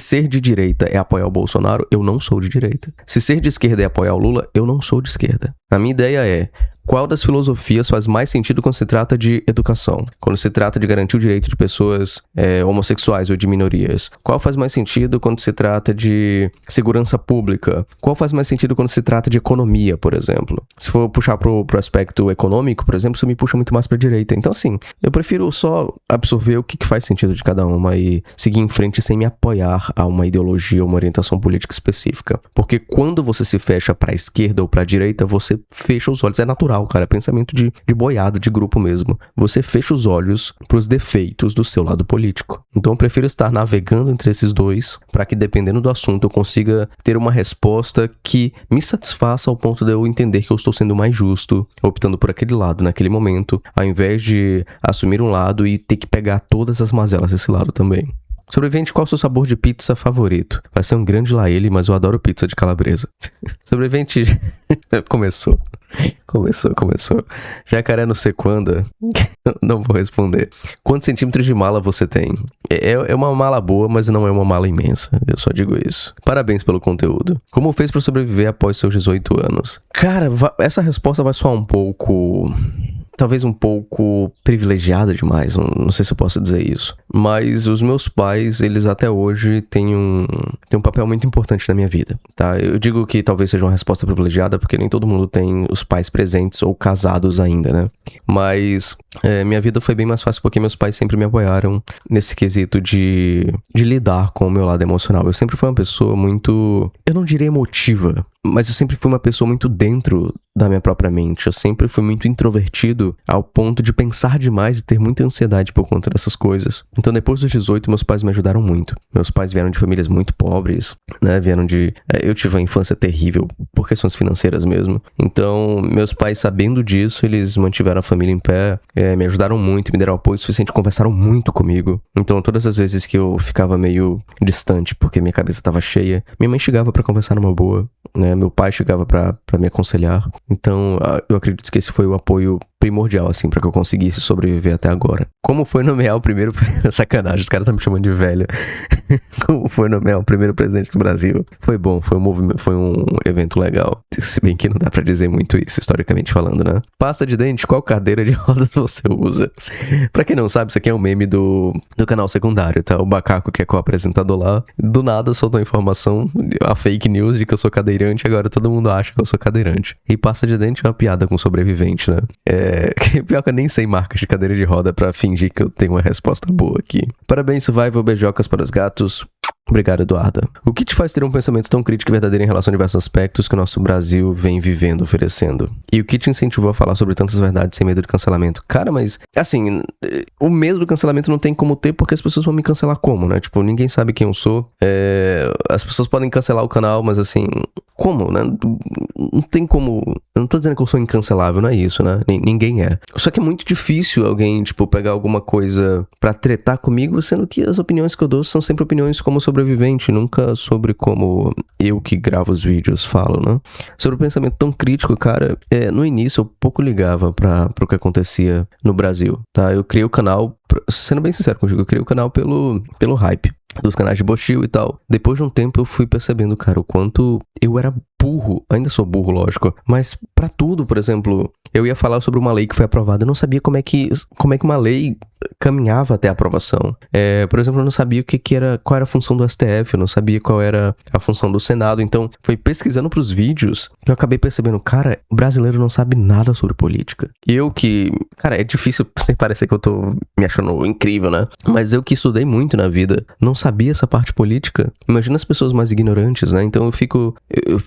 ser de direita é apoiar o Bolsonaro, eu não sou de direita. Se ser de esquerda é apoiar o Lula, eu não sou de esquerda. A minha ideia é Qual das filosofias faz mais sentido quando se trata de educação? Quando se trata de garantir o direito de pessoas homossexuais ou de minorias? Qual faz mais sentido quando se trata de segurança pública? Qual faz mais sentido quando se trata de economia, por exemplo? Se for puxar pro aspecto econômico, por exemplo, isso me puxa muito mais pra direita. Então, assim, eu prefiro só absorver o que faz sentido de cada uma e seguir em frente sem me apoiar a uma ideologia ou uma orientação política específica. Porque quando você se fecha pra esquerda ou pra direita, você fecha os olhos. É natural, cara. É pensamento de boiada, de grupo mesmo. Você fecha os olhos pros defeitos do seu lado político. Então, eu prefiro estar navegando entre esses dois pra que, dependendo do assunto, eu consiga ter uma resposta que me satisfaça ao ponto de eu entender que eu estou sendo mais justo, optando por aquele lado naquele momento, ao invés de assumir um lado e ter que pegar todas as mazelas desse lado também. Sobrevivente, qual é o seu sabor de pizza favorito? Vai ser um grande lá ele, mas eu adoro pizza de calabresa. Sobrevivente... Começou. Jacaré não sei quando. Não vou responder. Quantos centímetros de mala você tem? É uma mala boa, mas não é uma mala imensa. Eu só digo isso. Parabéns pelo conteúdo. Como fez pra sobreviver após seus 18 anos? Cara, essa resposta vai soar um pouco... Talvez um pouco privilegiada demais, não sei se eu posso dizer isso. Mas os meus pais, eles até hoje têm um papel muito importante na minha vida, tá? Eu digo que talvez seja uma resposta privilegiada porque nem todo mundo tem os pais presentes ou casados ainda, né? Mas minha vida foi bem mais fácil porque meus pais sempre me apoiaram nesse quesito de lidar com o meu lado emocional. Eu sempre fui uma pessoa muito, eu não diria emotiva, mas eu sempre fui uma pessoa muito dentro da minha própria mente. Eu sempre fui muito introvertido ao ponto de pensar demais e ter muita ansiedade por conta dessas coisas. Então, depois dos 18, meus pais me ajudaram muito. Meus pais vieram de famílias muito pobres, né? Eu tive uma infância terrível por questões financeiras mesmo. Então, meus pais, sabendo disso, eles mantiveram a família em pé, me ajudaram muito, me deram apoio suficiente, conversaram muito comigo. Então, todas as vezes que eu ficava meio distante porque minha cabeça estava cheia, minha mãe chegava pra conversar numa boa, né? Meu pai chegava pra me aconselhar. Então, eu acredito que esse foi o apoio primordial, assim, pra que eu conseguisse sobreviver até agora. Como foi nomear o primeiro... Sacanagem, os caras estão me chamando de velho. Como foi nomear o primeiro presidente do Brasil? Foi bom, foi um evento legal. Se bem que não dá pra dizer muito isso, historicamente falando, né? Pasta de dente, qual cadeira de rodas você usa? Pra quem não sabe, isso aqui é um meme do canal secundário, tá? O Bacaco, que é co-apresentador lá, do nada soltou a informação, a fake news de que eu sou cadeirante, agora todo mundo acha que eu sou cadeirante. E pasta de dente é uma piada com sobrevivente, né? Pior que eu nem sei marcas de cadeira de roda pra fingir que eu tenho uma resposta boa aqui. Parabéns, Survival, beijocas para os gatos. Obrigado, Eduarda. O que te faz ter um pensamento tão crítico e verdadeiro em relação a diversos aspectos que o nosso Brasil vem vivendo, oferecendo? E o que te incentivou a falar sobre tantas verdades sem medo de cancelamento? Cara, mas, assim, o medo do cancelamento não tem como ter porque as pessoas vão me cancelar como, né? Tipo, ninguém sabe quem eu sou. As pessoas podem cancelar o canal, mas, assim, como, né? Não tem como... Eu não tô dizendo que eu sou incancelável, não é isso, né? Ninguém é. Só que é muito difícil alguém, tipo, pegar alguma coisa pra tretar comigo, sendo que as opiniões que eu dou são sempre opiniões como sobrevivente, nunca sobre como eu que gravo os vídeos falo, né? Sobre o pensamento tão crítico, cara, no início eu pouco ligava pro que acontecia no Brasil, tá? Eu criei o canal, sendo bem sincero contigo, eu criei o canal pelo hype dos canais de Bochil e tal. Depois de um tempo eu fui percebendo, cara, o quanto eu era burro, ainda sou burro, lógico, mas pra tudo, por exemplo, eu ia falar sobre uma lei que foi aprovada, eu não sabia como é que uma lei caminhava até a aprovação. Por exemplo, eu não sabia qual era a função do STF, eu não sabia qual era a função do Senado, então foi pesquisando pros vídeos que eu acabei percebendo, cara, o brasileiro não sabe nada sobre política. Eu que, cara, é difícil sem parecer que eu tô me achando incrível, né? Mas eu que estudei muito na vida, não sabia essa parte política. Imagina as pessoas mais ignorantes, né? Então eu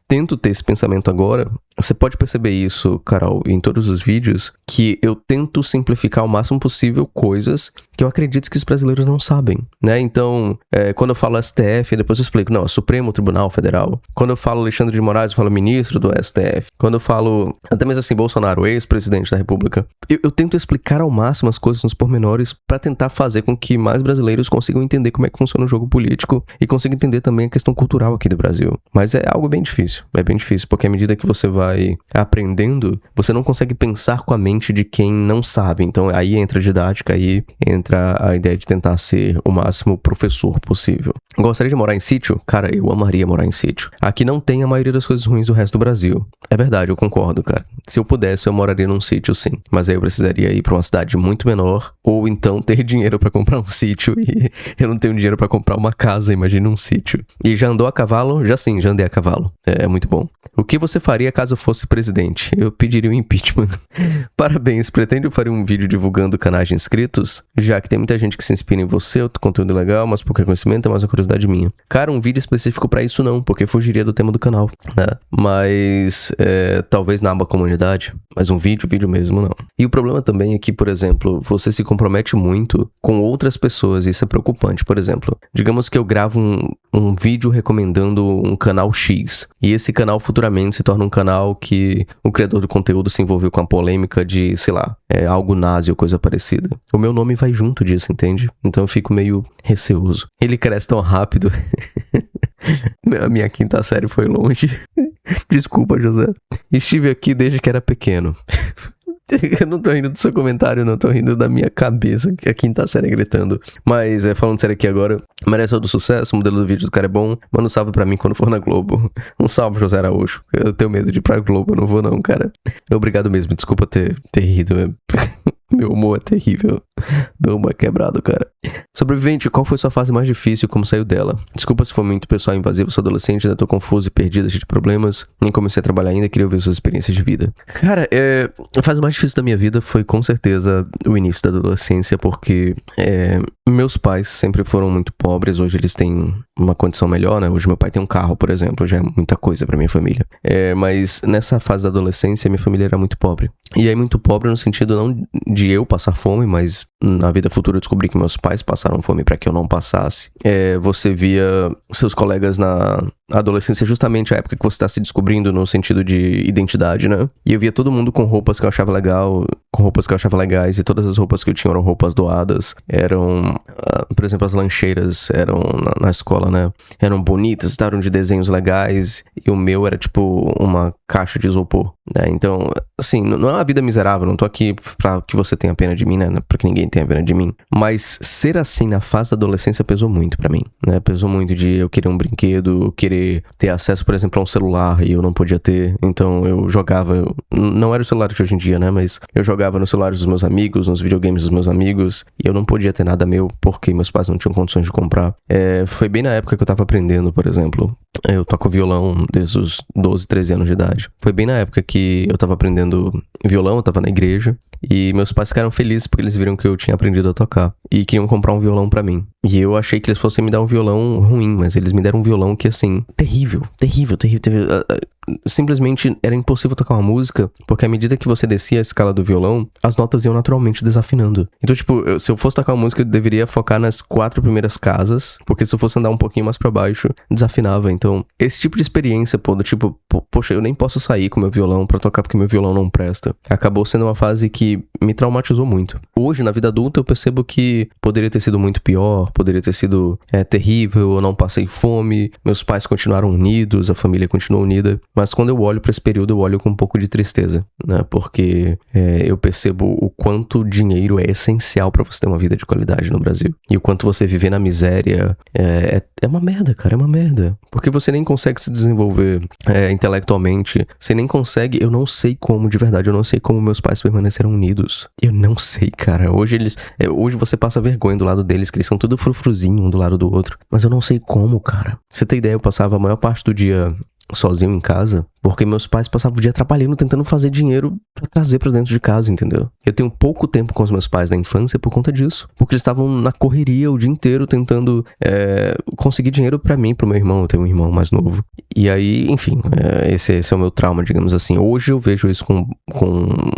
tento ter esse pensamento agora. Você pode perceber isso, Carol, em todos os vídeos, que eu tento simplificar o máximo possível coisas que eu acredito que os brasileiros não sabem, né? Então, quando eu falo STF, depois eu explico, não, é Supremo Tribunal Federal. Quando eu falo Alexandre de Moraes, eu falo ministro do STF. Quando eu falo, até mesmo assim, Bolsonaro, ex-presidente da República, eu tento explicar ao máximo as coisas nos pormenores pra tentar fazer com que mais brasileiros consigam entender como é que funciona o jogo político e consigam entender também a questão cultural aqui do Brasil. Mas é algo bem difícil, porque à medida que você vai aprendendo, você não consegue pensar com a mente de quem não sabe. Então aí entra a didática, aí entra a ideia de tentar ser o máximo professor possível. Gostaria de morar em sítio? Cara, eu amaria morar em sítio. Aqui não tem a maioria das coisas ruins do resto do Brasil. É verdade, eu concordo, cara. Se eu pudesse, eu moraria num sítio, sim. Mas aí eu precisaria ir pra uma cidade muito menor, ou então ter dinheiro pra comprar um sítio, e eu não tenho dinheiro pra comprar uma casa, imagina um sítio. E já andou a cavalo? Já sim, já andei a cavalo. É muito bom. O que você faria caso fosse presidente? Eu pediria o impeachment. Parabéns, pretende eu fazer um vídeo divulgando canais de inscritos? Já que tem muita gente que se inspira em você, outro conteúdo legal, mas por reconhecimento é mais uma curiosidade minha. Cara, um vídeo específico pra isso não, porque fugiria do tema do canal, né? Mas, talvez na aba comunidade, mas um vídeo mesmo não. E o problema também é que, por exemplo, você se compromete muito com outras pessoas e isso é preocupante. Por exemplo, digamos que eu gravo um vídeo recomendando um canal X e esse canal futuramente se torna um canal que o criador do conteúdo se envolveu com a polêmica de, sei lá, algo nazi ou coisa parecida. O meu nome vai junto disso, entende? Então eu fico meio receoso. Ele cresce tão rápido. A minha quinta série foi longe. Desculpa, José. Estive aqui desde que era pequeno. Eu não tô rindo do seu comentário, não. Tô rindo da minha cabeça, que a quinta série gritando. Mas, falando sério aqui agora, merece todo sucesso, o modelo do vídeo do cara é bom. Manda um salve pra mim quando for na Globo. Um salve, José Araújo. Eu tenho medo de ir pra Globo, eu não vou não, cara. Obrigado mesmo, desculpa ter rido. Meu humor é terrível. Meu humor é quebrado, cara. Sobrevivente, qual foi sua fase mais difícil e como saiu dela? Desculpa se foi muito pessoal e invasivo, sou adolescente, ainda tô confuso e perdido, cheio de problemas. Nem comecei a trabalhar ainda, queria ouvir suas experiências de vida. Cara, a fase mais difícil da minha vida foi com certeza o início da adolescência, porque meus pais sempre foram muito pobres, hoje eles têm uma condição melhor, né? Hoje meu pai tem um carro, por exemplo, já é muita coisa pra minha família. Mas nessa fase da adolescência, minha família era muito pobre. E aí muito pobre no sentido não de eu passar fome, mas na vida futura eu descobri que meus pais passaram fome pra que eu não passasse. Você via seus colegas na adolescência, justamente a época que você tá se descobrindo no sentido de identidade, né? E eu via todo mundo com roupas que eu achava legal, com roupas que eu achava legais, e todas as roupas que eu tinha eram roupas doadas. Eram, por exemplo, as lancheiras eram na escola, né? Eram bonitas, eram de desenhos legais, e o meu era tipo uma caixa de isopor, né? Então, assim, não é uma vida miserável, não tô aqui pra que você tenha pena de mim, né? Pra que ninguém tenha pena de mim. Mas ser assim na fase da adolescência pesou muito pra mim, né? Pesou muito de eu querer um brinquedo, eu querer ter acesso, por exemplo, a um celular e eu não podia ter. Então eu jogava, não era o celular de hoje em dia, né? Mas eu jogava nos celulares dos meus amigos, nos videogames dos meus amigos, e eu não podia ter nada meu porque meus pais não tinham condições de comprar. Foi bem na época que eu tava aprendendo, por exemplo. Eu toco violão desde os 12, 13 anos de idade. Foi bem na época que eu tava aprendendo violão, eu tava na igreja. E meus pais ficaram felizes porque eles viram que eu tinha aprendido a tocar. E queriam comprar um violão pra mim. E eu achei que eles fossem me dar um violão ruim, mas eles me deram um violão que, assim, terrível. Simplesmente era impossível tocar uma música, porque à medida que você descia a escala do violão, as notas iam naturalmente desafinando. Então, tipo, se eu fosse tocar uma música, eu deveria focar nas 4 primeiras casas, porque se eu fosse andar um pouquinho mais pra baixo, desafinava. Então, esse tipo de experiência, do tipo, poxa, eu nem posso sair com meu violão pra tocar porque meu violão não presta. Acabou sendo uma fase que me traumatizou muito. Hoje, na vida adulta, eu percebo que poderia ter sido muito pior, poderia ter sido terrível, eu não passei fome, meus pais continuaram unidos, a família continuou unida. Mas quando eu olho pra esse período, eu olho com um pouco de tristeza, né? Porque eu percebo o quanto dinheiro é essencial pra você ter uma vida de qualidade no Brasil. E o quanto você viver na miséria é uma merda, cara, é uma merda. Porque você nem consegue se desenvolver intelectualmente, você nem consegue, eu não sei como, de verdade, eu não sei como meus pais permaneceram unidos. Eu não sei, cara. Hoje você passa vergonha do lado deles, que eles são tudo frufruzinho um do lado do outro. Mas eu não sei como, cara. Você tem ideia, eu passava a maior parte do dia sozinho em casa, porque meus pais passavam o dia trabalhando, tentando fazer dinheiro pra trazer pra dentro de casa, entendeu? Eu tenho pouco tempo com os meus pais na infância por conta disso, porque eles estavam na correria o dia inteiro tentando conseguir dinheiro pra mim, pro meu irmão. Eu tenho um irmão mais novo. E aí, enfim, esse é o meu trauma, digamos assim. Hoje eu vejo isso com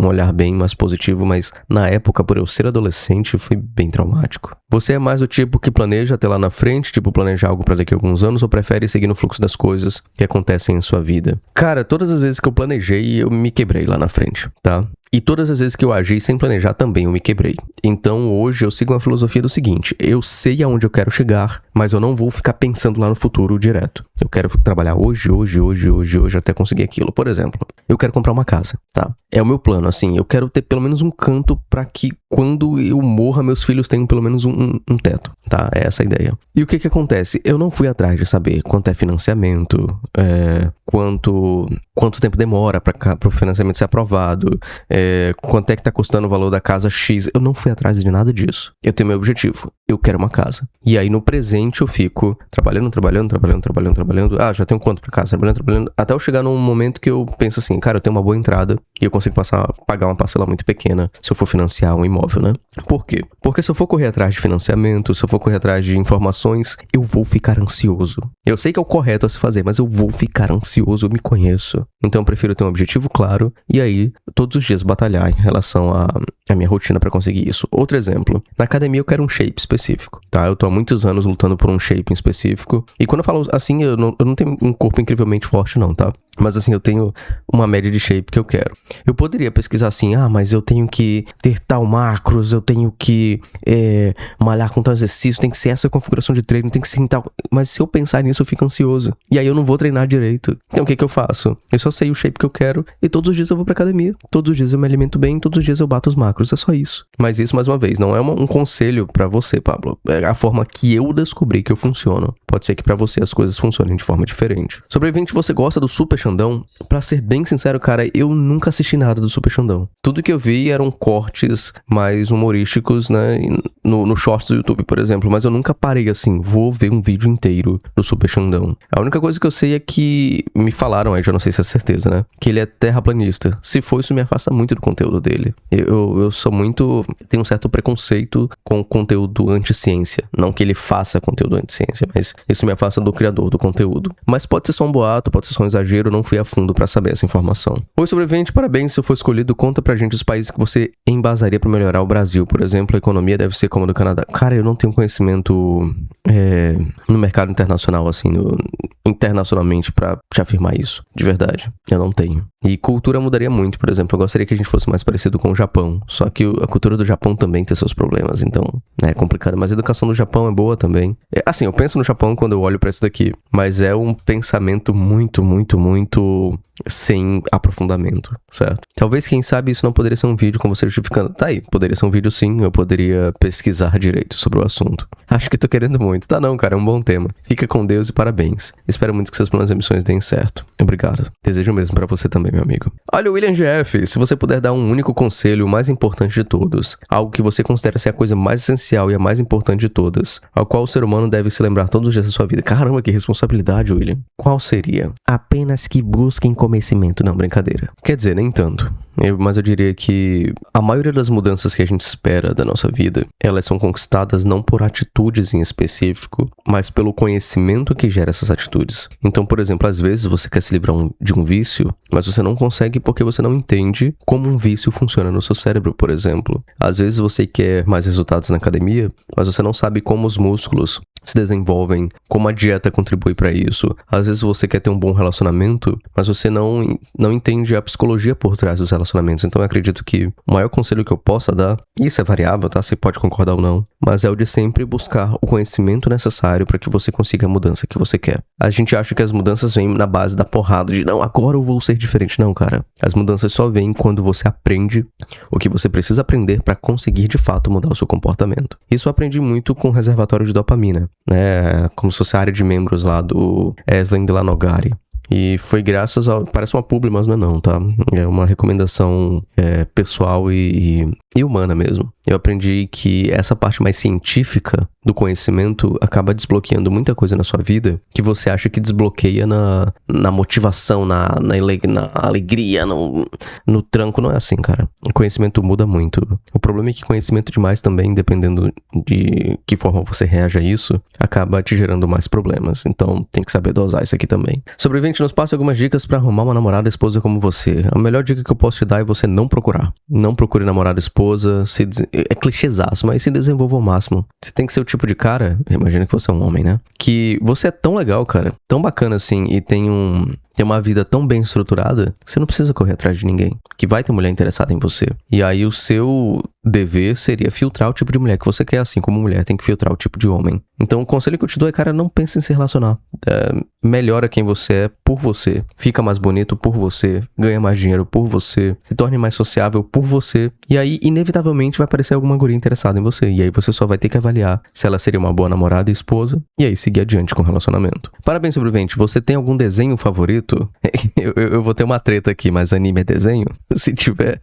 um olhar bem mais positivo, mas na época, por eu ser adolescente, foi bem traumático. Você é mais o tipo que planeja até lá na frente, tipo planejar algo pra daqui a alguns anos, ou prefere seguir no fluxo das coisas que acontecem em sua vida? Cara, todas as vezes que eu planejei, eu me quebrei lá na frente, tá? E todas as vezes que eu agi sem planejar também eu me quebrei. Então hoje eu sigo uma filosofia do seguinte: eu sei aonde eu quero chegar, mas eu não vou ficar pensando lá no futuro direto. Eu quero trabalhar hoje, até conseguir aquilo. Por exemplo, eu quero comprar uma casa, tá? É o meu plano, assim, eu quero ter pelo menos um canto pra que quando eu morra, meus filhos tenham pelo menos um teto, tá? É essa a ideia. E o que acontece? Eu não fui atrás de saber quanto é financiamento, quanto tempo demora para o financiamento ser aprovado, quanto é que tá custando o valor da casa X. Eu não fui atrás de nada disso. Eu tenho meu objetivo. Eu quero uma casa. E aí, no presente, eu fico trabalhando. Ah, já tenho quanto pra casa? Trabalhando. Até eu chegar num momento que eu penso assim, cara, eu tenho uma boa entrada e eu consigo pagar uma parcela muito pequena se eu for financiar um imóvel, né? Por quê? Porque se eu for correr atrás de financiamento, se eu for correr atrás de informações, eu vou ficar ansioso. Eu sei que é o correto a se fazer, mas eu vou ficar ansioso, eu me conheço. Então eu prefiro ter um objetivo claro e aí todos os dias batalhar em relação à minha rotina pra conseguir isso. Outro exemplo, na academia eu quero um shape específico, tá? Eu tô há muitos anos lutando por um shape em específico e quando eu falo assim, eu não tenho um corpo incrivelmente forte não, tá? Mas assim, eu tenho uma média de shape que eu quero. Eu poderia pesquisar assim, mas eu tenho que ter tal macros, eu tenho que malhar com tal exercício, tem que ser essa configuração de treino, tem que ser em tal... Mas se eu pensar nisso, eu fico ansioso. E aí eu não vou treinar direito. Então o que eu faço? Eu só sei o shape que eu quero e todos os dias eu vou pra academia. Todos os dias eu me alimento bem, todos os dias eu bato os macros. É só isso. Mas isso, mais uma vez, não é um conselho pra você, Pablo. É a forma que eu descobri que eu funciono. Pode ser que pra você as coisas funcionem de forma diferente. Sobrevivente, você gosta do Super Xandão? Pra ser bem sincero, cara, eu nunca assisti nada do Super Xandão. Tudo que eu vi eram cortes mais humorísticos, né? No shorts do YouTube, por exemplo. Mas eu nunca parei assim, vou ver um vídeo inteiro do Super Xandão. A única coisa que eu sei é que me falaram, aí já não sei se é certeza, né? Que ele é terraplanista. Se for, isso me afasta muito do conteúdo dele. Eu sou muito... tenho um certo preconceito com o conteúdo anti-ciência. Não que ele faça conteúdo anti-ciência, mas isso me afasta do criador do conteúdo. Mas pode ser só um boato, pode ser só um exagero, não fui a fundo pra saber essa informação. Oi, sobrevivente, parabéns, se eu for escolhido, conta pra gente os países que você embasaria pra melhorar o Brasil. Por exemplo, a economia deve ser como a do Canadá. Cara, eu não tenho conhecimento no mercado internacional, assim, internacionalmente pra te afirmar isso, de verdade. Eu não tenho. E cultura mudaria muito, por exemplo, eu gostaria que a gente fosse mais parecido com o Japão, só que a cultura do Japão também tem seus problemas, então é complicado, mas a educação do Japão é boa também. Assim, eu penso no Japão quando eu olho pra isso daqui, mas é um pensamento muito sem aprofundamento, certo? Talvez, quem sabe, isso não poderia ser um vídeo com você justificando. Tá aí, poderia ser um vídeo sim, eu poderia pesquisar direito sobre o assunto. Acho que tô querendo muito. Tá não, cara, é um bom tema. Fica com Deus e parabéns. Espero muito que seus planos e ambições deem certo. Obrigado. Desejo o mesmo pra você também, meu amigo. Olha, o William GF, se você puder dar um único conselho, o mais importante de todos, algo que você considera ser a coisa mais essencial e a mais importante de todas, ao qual o ser humano deve se lembrar todos os dias da sua vida. Caramba, que responsabilidade, William. Qual seria? Apenas que busquem conhecimento. Não, brincadeira. Quer dizer, nem tanto. Mas eu diria que a maioria das mudanças que a gente espera da nossa vida, elas são conquistadas não por atitudes em específico, mas pelo conhecimento que gera essas atitudes. Então, por exemplo, às vezes você quer se livrar de um vício, mas você não consegue porque você não entende como um vício funciona no seu cérebro, por exemplo. Às vezes você quer mais resultados na academia, mas você não sabe como os músculos se desenvolvem, como a dieta contribui para isso. Às vezes você quer ter um bom relacionamento, mas você não entende a psicologia por trás dos relacionamentos. Então eu acredito que o maior conselho que eu possa dar, isso é variável, tá? Você pode concordar ou não, mas é o de sempre buscar o conhecimento necessário para que você consiga a mudança que você quer. A gente acha que as mudanças vêm na base da porrada, de não, agora eu vou ser diferente. Não, cara. As mudanças só vêm quando você aprende o que você precisa aprender para conseguir de fato mudar o seu comportamento. Isso eu aprendi muito com o reservatório de dopamina, né? Como se fosse a área de membros lá do Eslen Delanogari. E foi graças ao... Parece uma publi, mas não é não, tá? É uma recomendação pessoal e humana mesmo. Eu aprendi que essa parte mais científica do conhecimento acaba desbloqueando muita coisa na sua vida que você acha que desbloqueia na motivação, na alegria, no tranco. Não é assim, cara. O conhecimento muda muito. O problema é que conhecimento demais também, dependendo de que forma você reage a isso, acaba te gerando mais problemas. Então tem que saber dosar isso aqui também. Sobrevivente, nos passe algumas dicas pra arrumar uma namorada esposa como você. A melhor dica que eu posso te dar é você não procurar. Não procure namorada esposa. É clichêzaço, mas se desenvolva ao máximo. Você tem que ser o tipo de cara, imagina que você é um homem, né? Que você é tão legal, cara, tão bacana assim, e tem ter uma vida tão bem estruturada, você não precisa correr atrás de ninguém, que vai ter mulher interessada em você. E aí o seu dever seria filtrar o tipo de mulher que você quer, assim como mulher tem que filtrar o tipo de homem. Então o conselho que eu te dou é, cara, não pense em se relacionar. Melhora quem você é por você, fica mais bonito por você, ganha mais dinheiro por você, se torne mais sociável por você, e aí inevitavelmente vai aparecer alguma guria interessada em você, e aí você só vai ter que avaliar se ela seria uma boa namorada e esposa, e aí seguir adiante com o relacionamento. Parabéns, sobrevivente, você tem algum desenho favorito? eu vou ter uma treta aqui, mas anime é desenho? Se tiver,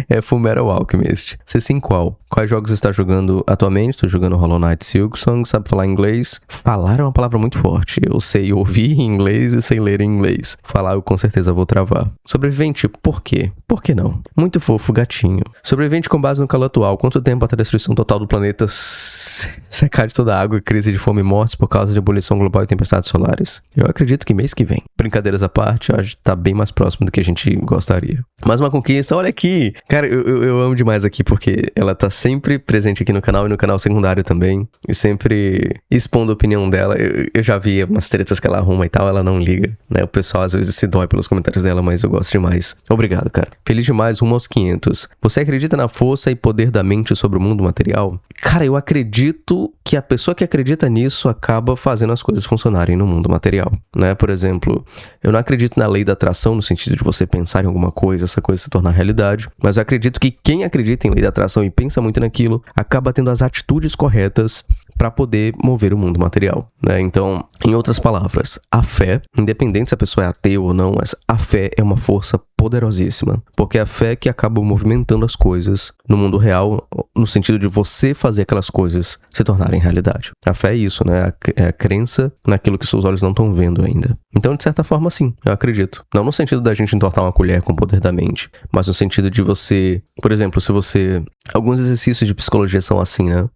é Fullmetal Alchemist. Se sim, qual? Quais jogos você está jogando atualmente? Estou jogando Hollow Knight Silksong, sabe falar inglês? Falar é uma palavra muito forte, eu sei ouvir em inglês e sei ler em inglês. Falar eu com certeza vou travar. Sobrevivente, por quê? Por que não? Muito fofo, gatinho. Sobrevivente com base no calor atual. Quanto tempo até a destruição total do planeta secar de toda a água e crise de fome e mortes por causa de ebulição global e tempestades solares? Eu acredito que mês que vem. Brincadeiras à parte, eu acho que tá bem mais próximo do que a gente gostaria. Mais uma conquista, olha aqui. Cara, eu amo demais aqui porque ela tá sempre presente aqui no canal e no canal secundário também. E sempre expondo a opinião dela. Eu já vi umas tretas que ela arruma e tal, ela não liga, né? O pessoal às vezes se dói pelos comentários dela, mas eu gosto demais. Obrigado, cara. Feliz demais, rumo aos 500. Você acredita na força e poder da mente sobre o mundo material? Cara, eu acredito que a pessoa que acredita nisso acaba fazendo as coisas funcionarem no mundo material, né? Por exemplo, eu não acredito na lei da atração no sentido de você pensar em alguma coisa, essa coisa se tornar realidade, mas eu acredito que quem acredita em lei da atração e pensa muito naquilo, acaba tendo as atitudes corretas para poder mover o mundo material, né? Então, em outras palavras, a fé, independente se a pessoa é ateu ou não, mas a fé é uma força poderosíssima, porque é a fé que acaba movimentando as coisas no mundo real, no sentido de você fazer aquelas coisas se tornarem realidade. A fé é isso, né? É a crença naquilo que seus olhos não estão vendo ainda. Então, de certa forma, sim, eu acredito. Não no sentido da gente entortar uma colher com o poder da mente, mas no sentido de você, por exemplo, se você... Alguns exercícios de psicologia são assim, né?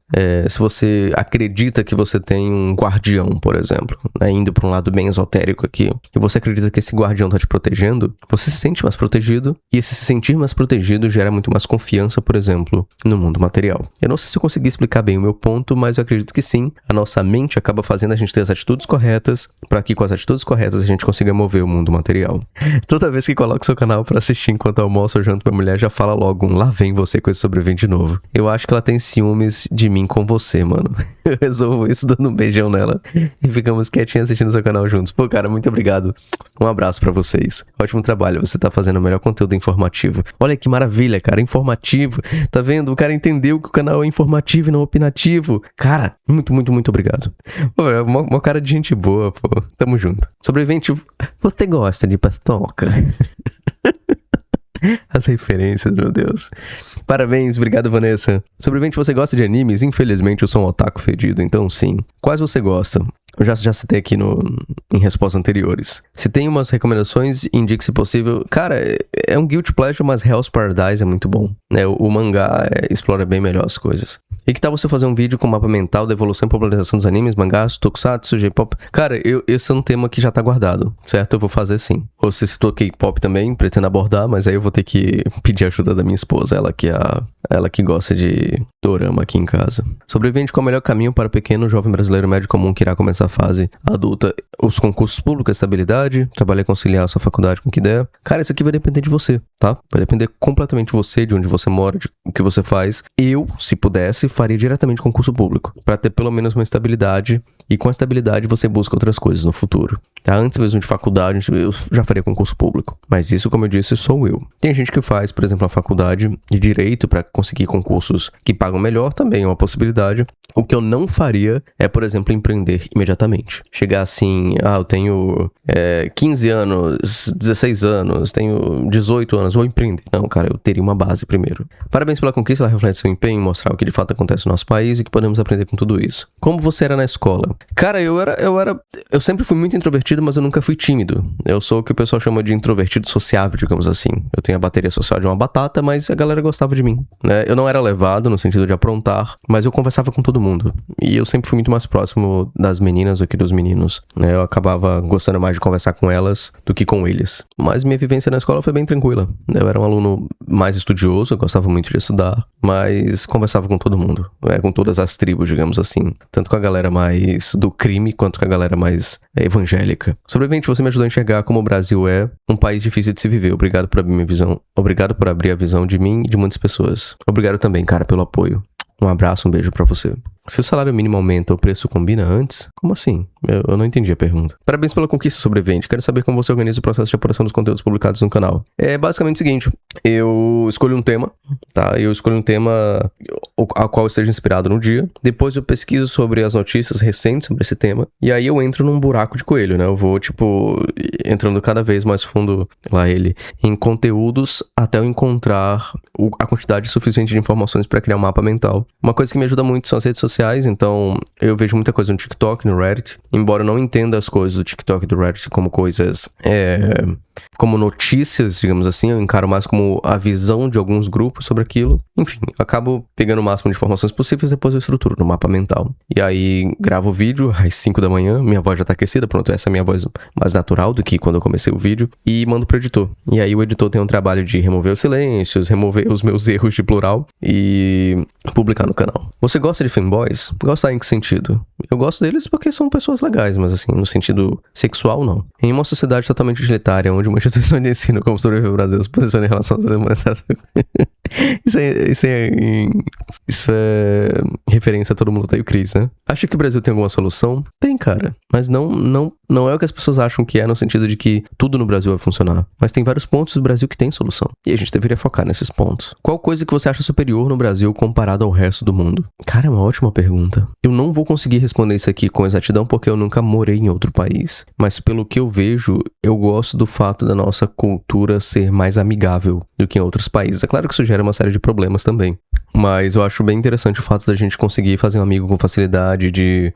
Se você acredita que você tem um guardião, por exemplo, né? Indo para um lado bem esotérico aqui, e você acredita que esse guardião tá te protegendo, você se sente mais protegido, e esse se sentir mais protegido gera muito mais confiança, por exemplo, no mundo material. Eu não sei se eu consegui explicar bem o meu ponto, mas eu acredito que sim. A nossa mente acaba fazendo a gente ter as atitudes corretas, para que com as atitudes corretas a gente consiga mover o mundo material. Toda vez que coloco seu canal para assistir enquanto almoço ou janto, minha mulher já fala logo lá vem você com esse sobrevivente de novo. Eu acho que ela tem ciúmes de mim com você, mano. Eu resolvo isso dando um beijão nela e ficamos quietinhos assistindo seu canal juntos. Pô, cara, muito obrigado. Um abraço pra vocês. Ótimo trabalho, você tá fazendo o melhor conteúdo informativo. Olha que maravilha, cara, informativo. Tá vendo? O cara entendeu que o canal é informativo e não opinativo. Cara, muito, muito, muito obrigado. Pô, é uma cara de gente boa, pô. Tamo junto. Sobrevivente, você gosta de paçoca? As referências, meu Deus. Parabéns, obrigado, Vanessa. Sobrevivente, você gosta de animes? Infelizmente, eu sou um otaku fedido, então sim. Quais você gosta? Eu já citei aqui em respostas anteriores. Se tem umas recomendações, indique se possível. Cara, é um guilty pleasure, mas Hell's Paradise é muito bom, né? O mangá explora bem melhor as coisas. E que tal você fazer um vídeo com o mapa mental da evolução e popularização dos animes, mangás, tokusatsu, J-pop? Cara, esse é um tema que já tá guardado, certo? Eu vou fazer sim. Você citou K-pop também, pretendo abordar, mas aí eu vou ter que pedir ajuda da minha esposa, ela que gosta de dorama aqui em casa. Sobrevivente, qual é o melhor caminho para o pequeno jovem brasileiro médio comum que irá começar a fase adulta? Os concursos públicos, a estabilidade, trabalhar e conciliar a sua faculdade com o que der. Cara, isso aqui vai depender de você, tá? Vai depender completamente de você, de onde você mora, de o que você faz. Eu, se pudesse, faria diretamente concurso público, para ter pelo menos uma estabilidade, e com a estabilidade você busca outras coisas no futuro, tá? Antes mesmo de faculdade, eu já faria concurso público, mas isso, como eu disse, sou eu. Tem gente que faz, por exemplo, a faculdade de Direito para conseguir concursos que pagam melhor, também é uma possibilidade. O que eu não faria é, por exemplo, empreender imediatamente. Chegar assim, eu tenho 15 anos, 16 anos, tenho 18 anos, vou empreender. Não, cara, eu teria uma base primeiro. Parabéns pela conquista, ela reflete seu empenho em mostrar o que de fato acontece no nosso país e o que podemos aprender com tudo isso. Como você era na escola? Cara, eu sempre fui muito introvertido, mas eu nunca fui tímido. Eu sou o que o pessoal chama de introvertido sociável, digamos assim. Eu tenho a bateria social de uma batata, mas a galera gostava de mim, né? Eu não era levado no sentido de aprontar, mas eu conversava com todo mundo. E eu sempre fui muito mais próximo das meninas do que dos meninos, né? Eu acabava gostando mais de conversar com elas do que com eles. Mas minha vivência na escola foi bem tranquila. Eu era um aluno mais estudioso, eu gostava muito de estudar, mas conversava com todo mundo, com todas as tribos, digamos assim. Tanto com a galera mais mais do crime quanto com a galera mais evangélica. Sobrevivente, você me ajudou a enxergar como o Brasil é um país difícil de se viver. Obrigado por abrir minha visão. Obrigado por abrir a visão de mim e de muitas pessoas. Obrigado também, cara, pelo apoio. Um abraço, um beijo pra você. Se o salário mínimo aumenta, o preço combina antes? Como assim? Eu não entendi a pergunta. Parabéns pela conquista, Sobrevivente. Quero saber como você organiza o processo de apuração dos conteúdos publicados no canal. É basicamente o seguinte, eu escolho um tema, tá? Eu escolho um tema ao qual eu esteja inspirado no dia. Depois eu pesquiso sobre as notícias recentes sobre esse tema. E aí eu entro num buraco de coelho, né? Eu vou, entrando cada vez mais fundo, em conteúdos até eu encontrar a quantidade suficiente de informações para criar um mapa mental. Uma coisa que me ajuda muito são as redes sociais, então eu vejo muita coisa no TikTok, no Reddit. Embora eu não entenda as coisas do TikTok e do Reddit como coisas, como notícias, digamos assim, eu encaro mais como a visão de alguns grupos sobre aquilo. Enfim, eu acabo pegando o máximo de informações possíveis, depois eu estruturo no mapa mental. E aí gravo o vídeo às 5 da manhã, minha voz já tá aquecida, pronto, essa é a minha voz mais natural do que quando eu comecei o vídeo, e mando pro editor. E aí o editor tem um trabalho de remover os silêncios, remover os meus erros de plural e publicar no canal. Você gosta de fanboys? Gosta em que sentido? Eu gosto deles porque são pessoas legais, mas assim, no sentido sexual, não. Em uma sociedade totalmente utilitária, onde uma instituição de ensino como sobreviver ao Brasil se posiciona em relação aos humanitários. Isso é referência a Todo Mundo Odeia o Chris, né? Acha que o Brasil tem alguma solução? Tem, cara. Mas não é o que as pessoas acham que é, no sentido de que tudo no Brasil vai funcionar. Mas tem vários pontos do Brasil que tem solução. E a gente deveria focar nesses pontos. Qual coisa que você acha superior no Brasil comparado ao resto do mundo? Cara, é uma ótima pergunta. Eu não vou conseguir responder isso aqui com exatidão porque eu nunca morei em outro país. Mas pelo que eu vejo, eu gosto do fato da nossa cultura ser mais amigável do que em outros países. É claro que isso gera uma série de problemas também. Mas eu acho bem interessante o fato da gente conseguir fazer um amigo com facilidade, de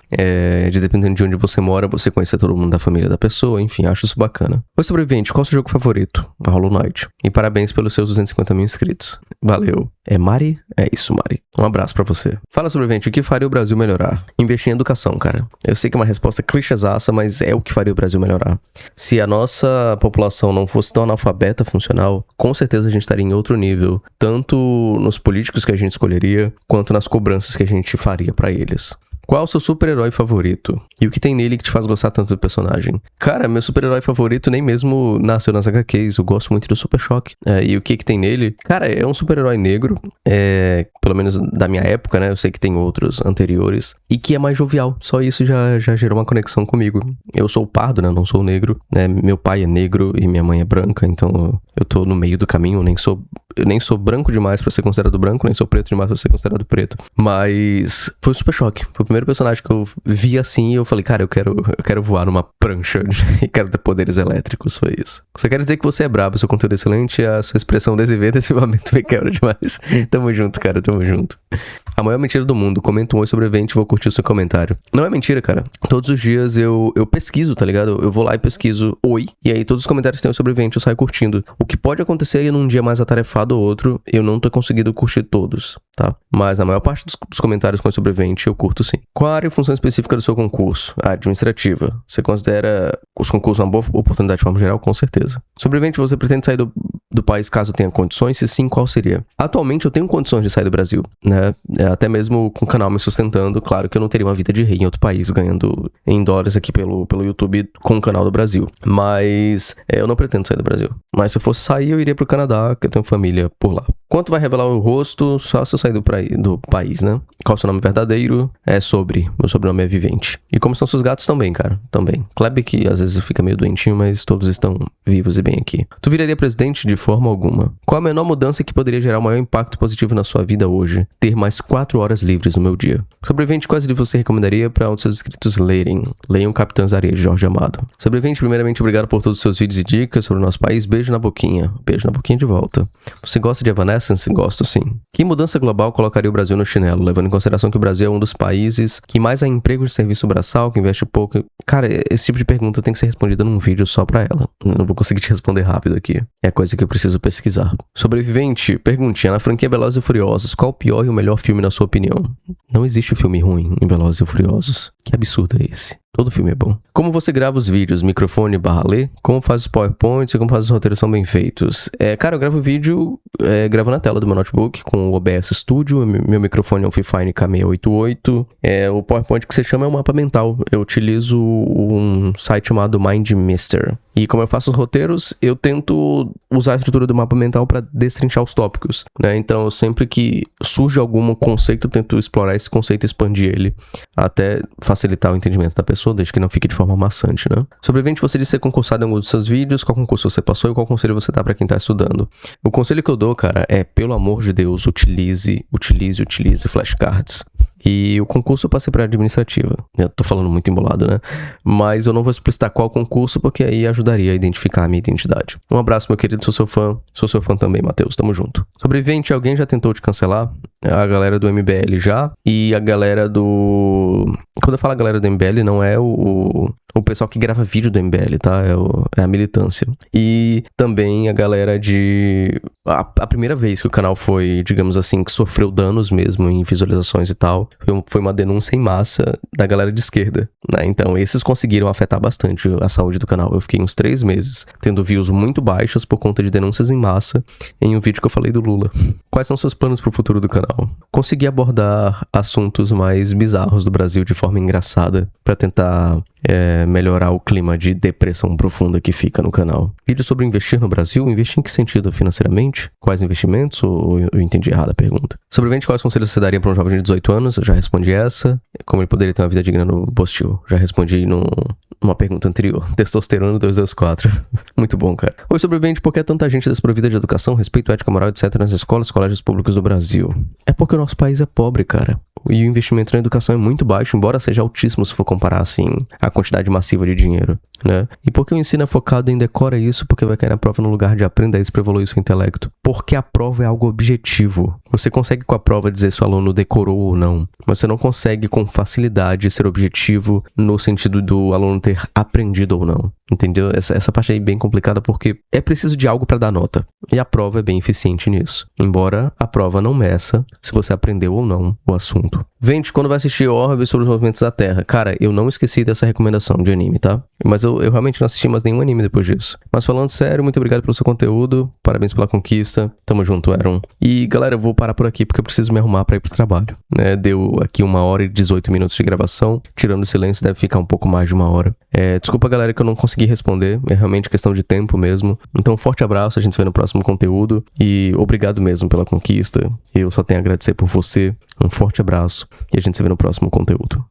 dependendo de onde você mora, você conhecer todo mundo da família da pessoa, enfim, acho isso bacana. Oi, Sobrevivente, qual é o seu jogo favorito? Hollow Knight. E parabéns pelos seus 250 mil inscritos. Valeu. É Mari? É isso, Mari. Um abraço pra você. Fala, Sobrevivente, o que faria o Brasil melhorar? Investir em educação, cara. Eu sei que é uma resposta clichêsaça, mas é o que faria o Brasil melhorar. Se a nossa população não fosse tão analfabeta funcional, com certeza a gente estaria em outro nível, tanto nos políticos que a gente escolheria, quanto nas cobranças que a gente faria pra eles. Qual é o seu super-herói favorito? E o que tem nele que te faz gostar tanto do personagem? Cara, meu super-herói favorito nem mesmo nasceu nas HQs. Eu gosto muito do Super Choque. E o que tem nele? Cara, é um super-herói negro. Pelo menos da minha época, né? Eu sei que tem outros anteriores. E que é mais jovial. Só isso já gerou uma conexão comigo. Eu sou pardo, né? Eu não sou negro. Meu pai é negro e minha mãe é branca. Então eu tô no meio do caminho. Eu nem sou branco demais pra ser considerado branco. Nem sou preto demais pra ser considerado preto. Mas foi o Super Choque. Foi o primeiro personagem que eu vi assim e eu falei, cara, eu quero voar numa prancha e quero ter poderes elétricos, foi isso. Só quero dizer que você é brabo, seu conteúdo é excelente, a sua expressão desse momento me quebra demais. Tamo junto, cara, tamo junto. A maior mentira do mundo, comenta um oi sobre o evento e vou curtir o seu comentário. Não é mentira, cara. Todos os dias eu pesquiso, tá ligado? Eu vou lá e pesquiso oi, e aí todos os comentários que tem sobre o evento eu saio curtindo. O que pode acontecer é num dia mais atarefado ou outro, eu não tô conseguindo curtir todos, tá? Mas na maior parte dos comentários com sobre o evento eu curto sim. Qual a área e função específica do seu concurso? A administrativa. Você considera os concursos uma boa oportunidade de forma geral? Com certeza. Sobrevivente, você pretende sair do país caso tenha condições? Se sim, qual seria? Atualmente eu tenho condições de sair do Brasil, né? Até mesmo com o canal me sustentando. Claro que eu não teria uma vida de rei em outro país, ganhando em dólares aqui pelo YouTube com o canal do Brasil. Mas eu não pretendo sair do Brasil. Mas se eu fosse sair, eu iria pro Canadá, que eu tenho família por lá. Quanto vai revelar o rosto? Só se eu sair do país, né? Qual é o seu nome verdadeiro? Meu sobrenome é Vivente. E como estão seus gatos também, cara? Também. Kleb que às vezes fica meio doentinho, mas todos estão vivos e bem aqui. Tu viraria presidente de forma alguma? Qual a menor mudança que poderia gerar o maior impacto positivo na sua vida hoje? Ter mais 4 horas livres no meu dia. Sobrevivente, quais livros você recomendaria para os seus inscritos lerem? Leiam Capitães da Areia, de Jorge Amado. Sobrevivente, primeiramente, obrigado por todos os seus vídeos e dicas sobre o nosso país. Beijo na boquinha. Beijo na boquinha de volta. Você gosta de Evanescence? Gosto sim. Que mudança global colocaria o Brasil no chinelo, levando em consideração que o Brasil é um dos países que mais há emprego de serviço braçal, que investe pouco? Cara, esse tipo de pergunta tem que ser respondida num vídeo só pra ela. Eu não vou conseguir te responder rápido aqui. É coisa que eu preciso pesquisar. Sobrevivente, perguntinha. Na franquia Velozes e Furiosos, qual o pior e o melhor filme na sua opinião? Não existe filme ruim em Velozes e Furiosos. Que absurdo é esse? Todo filme é bom. Como você grava os vídeos? Microfone / lê? Como faz os PowerPoints e como faz os roteiros são bem feitos? Cara, eu gravo o vídeo gravo na tela do meu notebook com o OBS Studio. Meu microfone é um Fifine K688. O PowerPoint que você chama é um mapa mental. Eu utilizo um site chamado MindMister. E como eu faço os roteiros, eu tento usar a estrutura do mapa mental para destrinchar os tópicos, né? Então, sempre que surge algum conceito, eu tento explorar esse conceito e expandir ele, até facilitar o entendimento da pessoa, desde que não fique de forma maçante, né? Sobrevivente, você disse ser concursado em algum dos seus vídeos, qual concurso você passou e qual conselho você dá para quem tá estudando? O conselho que eu dou, cara, é, pelo amor de Deus, utilize flashcards. E o concurso eu passei para administrativa. Eu tô falando muito embolado, né? Mas eu não vou explicitar qual concurso, porque aí ajudaria a identificar a minha identidade. Um abraço, meu querido, sou seu fã também, Matheus, tamo junto. Sobrevivente, alguém já tentou te cancelar? A galera do MBL já, e a galera do... Quando eu falo a galera do MBL, não é o pessoal que grava vídeo do MBL, tá? É a militância. E também a galera de... A primeira vez que o canal foi, digamos assim, que sofreu danos mesmo em visualizações e tal, foi uma denúncia em massa da galera de esquerda, né? Então, esses conseguiram afetar bastante a saúde do canal. Eu fiquei uns 3 meses tendo views muito baixas por conta de denúncias em massa em um vídeo que eu falei do Lula. Quais são seus planos pro futuro do canal? Consegui abordar assuntos mais bizarros do Brasil de forma engraçada pra tentar melhorar o clima de depressão profunda que fica no canal. Vídeo sobre investir no Brasil? Investir em que sentido? Financeiramente? Quais investimentos? Ou eu entendi errado a pergunta? Sobrevivente, quais conselhos você daria para um jovem de 18 anos? Eu já respondi essa. Como ele poderia ter uma vida digna no postil? Já respondi numa pergunta anterior. Testosterona 224. Muito bom, cara. Oi, sobrevivente, por que tanta gente desprovida de educação, respeito, ética, moral, etc. nas escolas e colégios públicos do Brasil? É porque o nosso país é pobre, cara. E o investimento na educação é muito baixo, embora seja altíssimo se for comparar, assim, a quantidade massiva de dinheiro, né? E por que o ensino é focado em decora isso, porque vai cair na prova no lugar de aprenda isso pra evoluir seu intelecto? Porque a prova é algo objetivo. Você consegue com a prova dizer se o aluno decorou ou não, mas você não consegue com facilidade ser objetivo no sentido do aluno ter aprendido ou não. Entendeu? Essa parte aí é bem complicada porque é preciso de algo para dar nota. E a prova é bem eficiente nisso. Embora a prova não meça se você aprendeu ou não o assunto. Vente, quando vai assistir Orbe sobre os movimentos da Terra? Cara, eu não esqueci dessa recomendação de anime, tá? Mas eu realmente não assisti mais nenhum anime depois disso. Mas falando sério, muito obrigado pelo seu conteúdo. Parabéns pela conquista. Tamo junto, Aaron. E galera, eu vou parar por aqui porque eu preciso me arrumar pra ir pro trabalho, né? Deu aqui 1h18 de gravação. Tirando o silêncio, deve ficar um pouco mais de 1 hora. Desculpa, galera, que eu não consegui responder. É realmente questão de tempo mesmo. Então, um forte abraço. A gente se vê no próximo conteúdo. E obrigado mesmo pela conquista. Eu só tenho a agradecer por você. Um forte abraço. E a gente se vê no próximo conteúdo.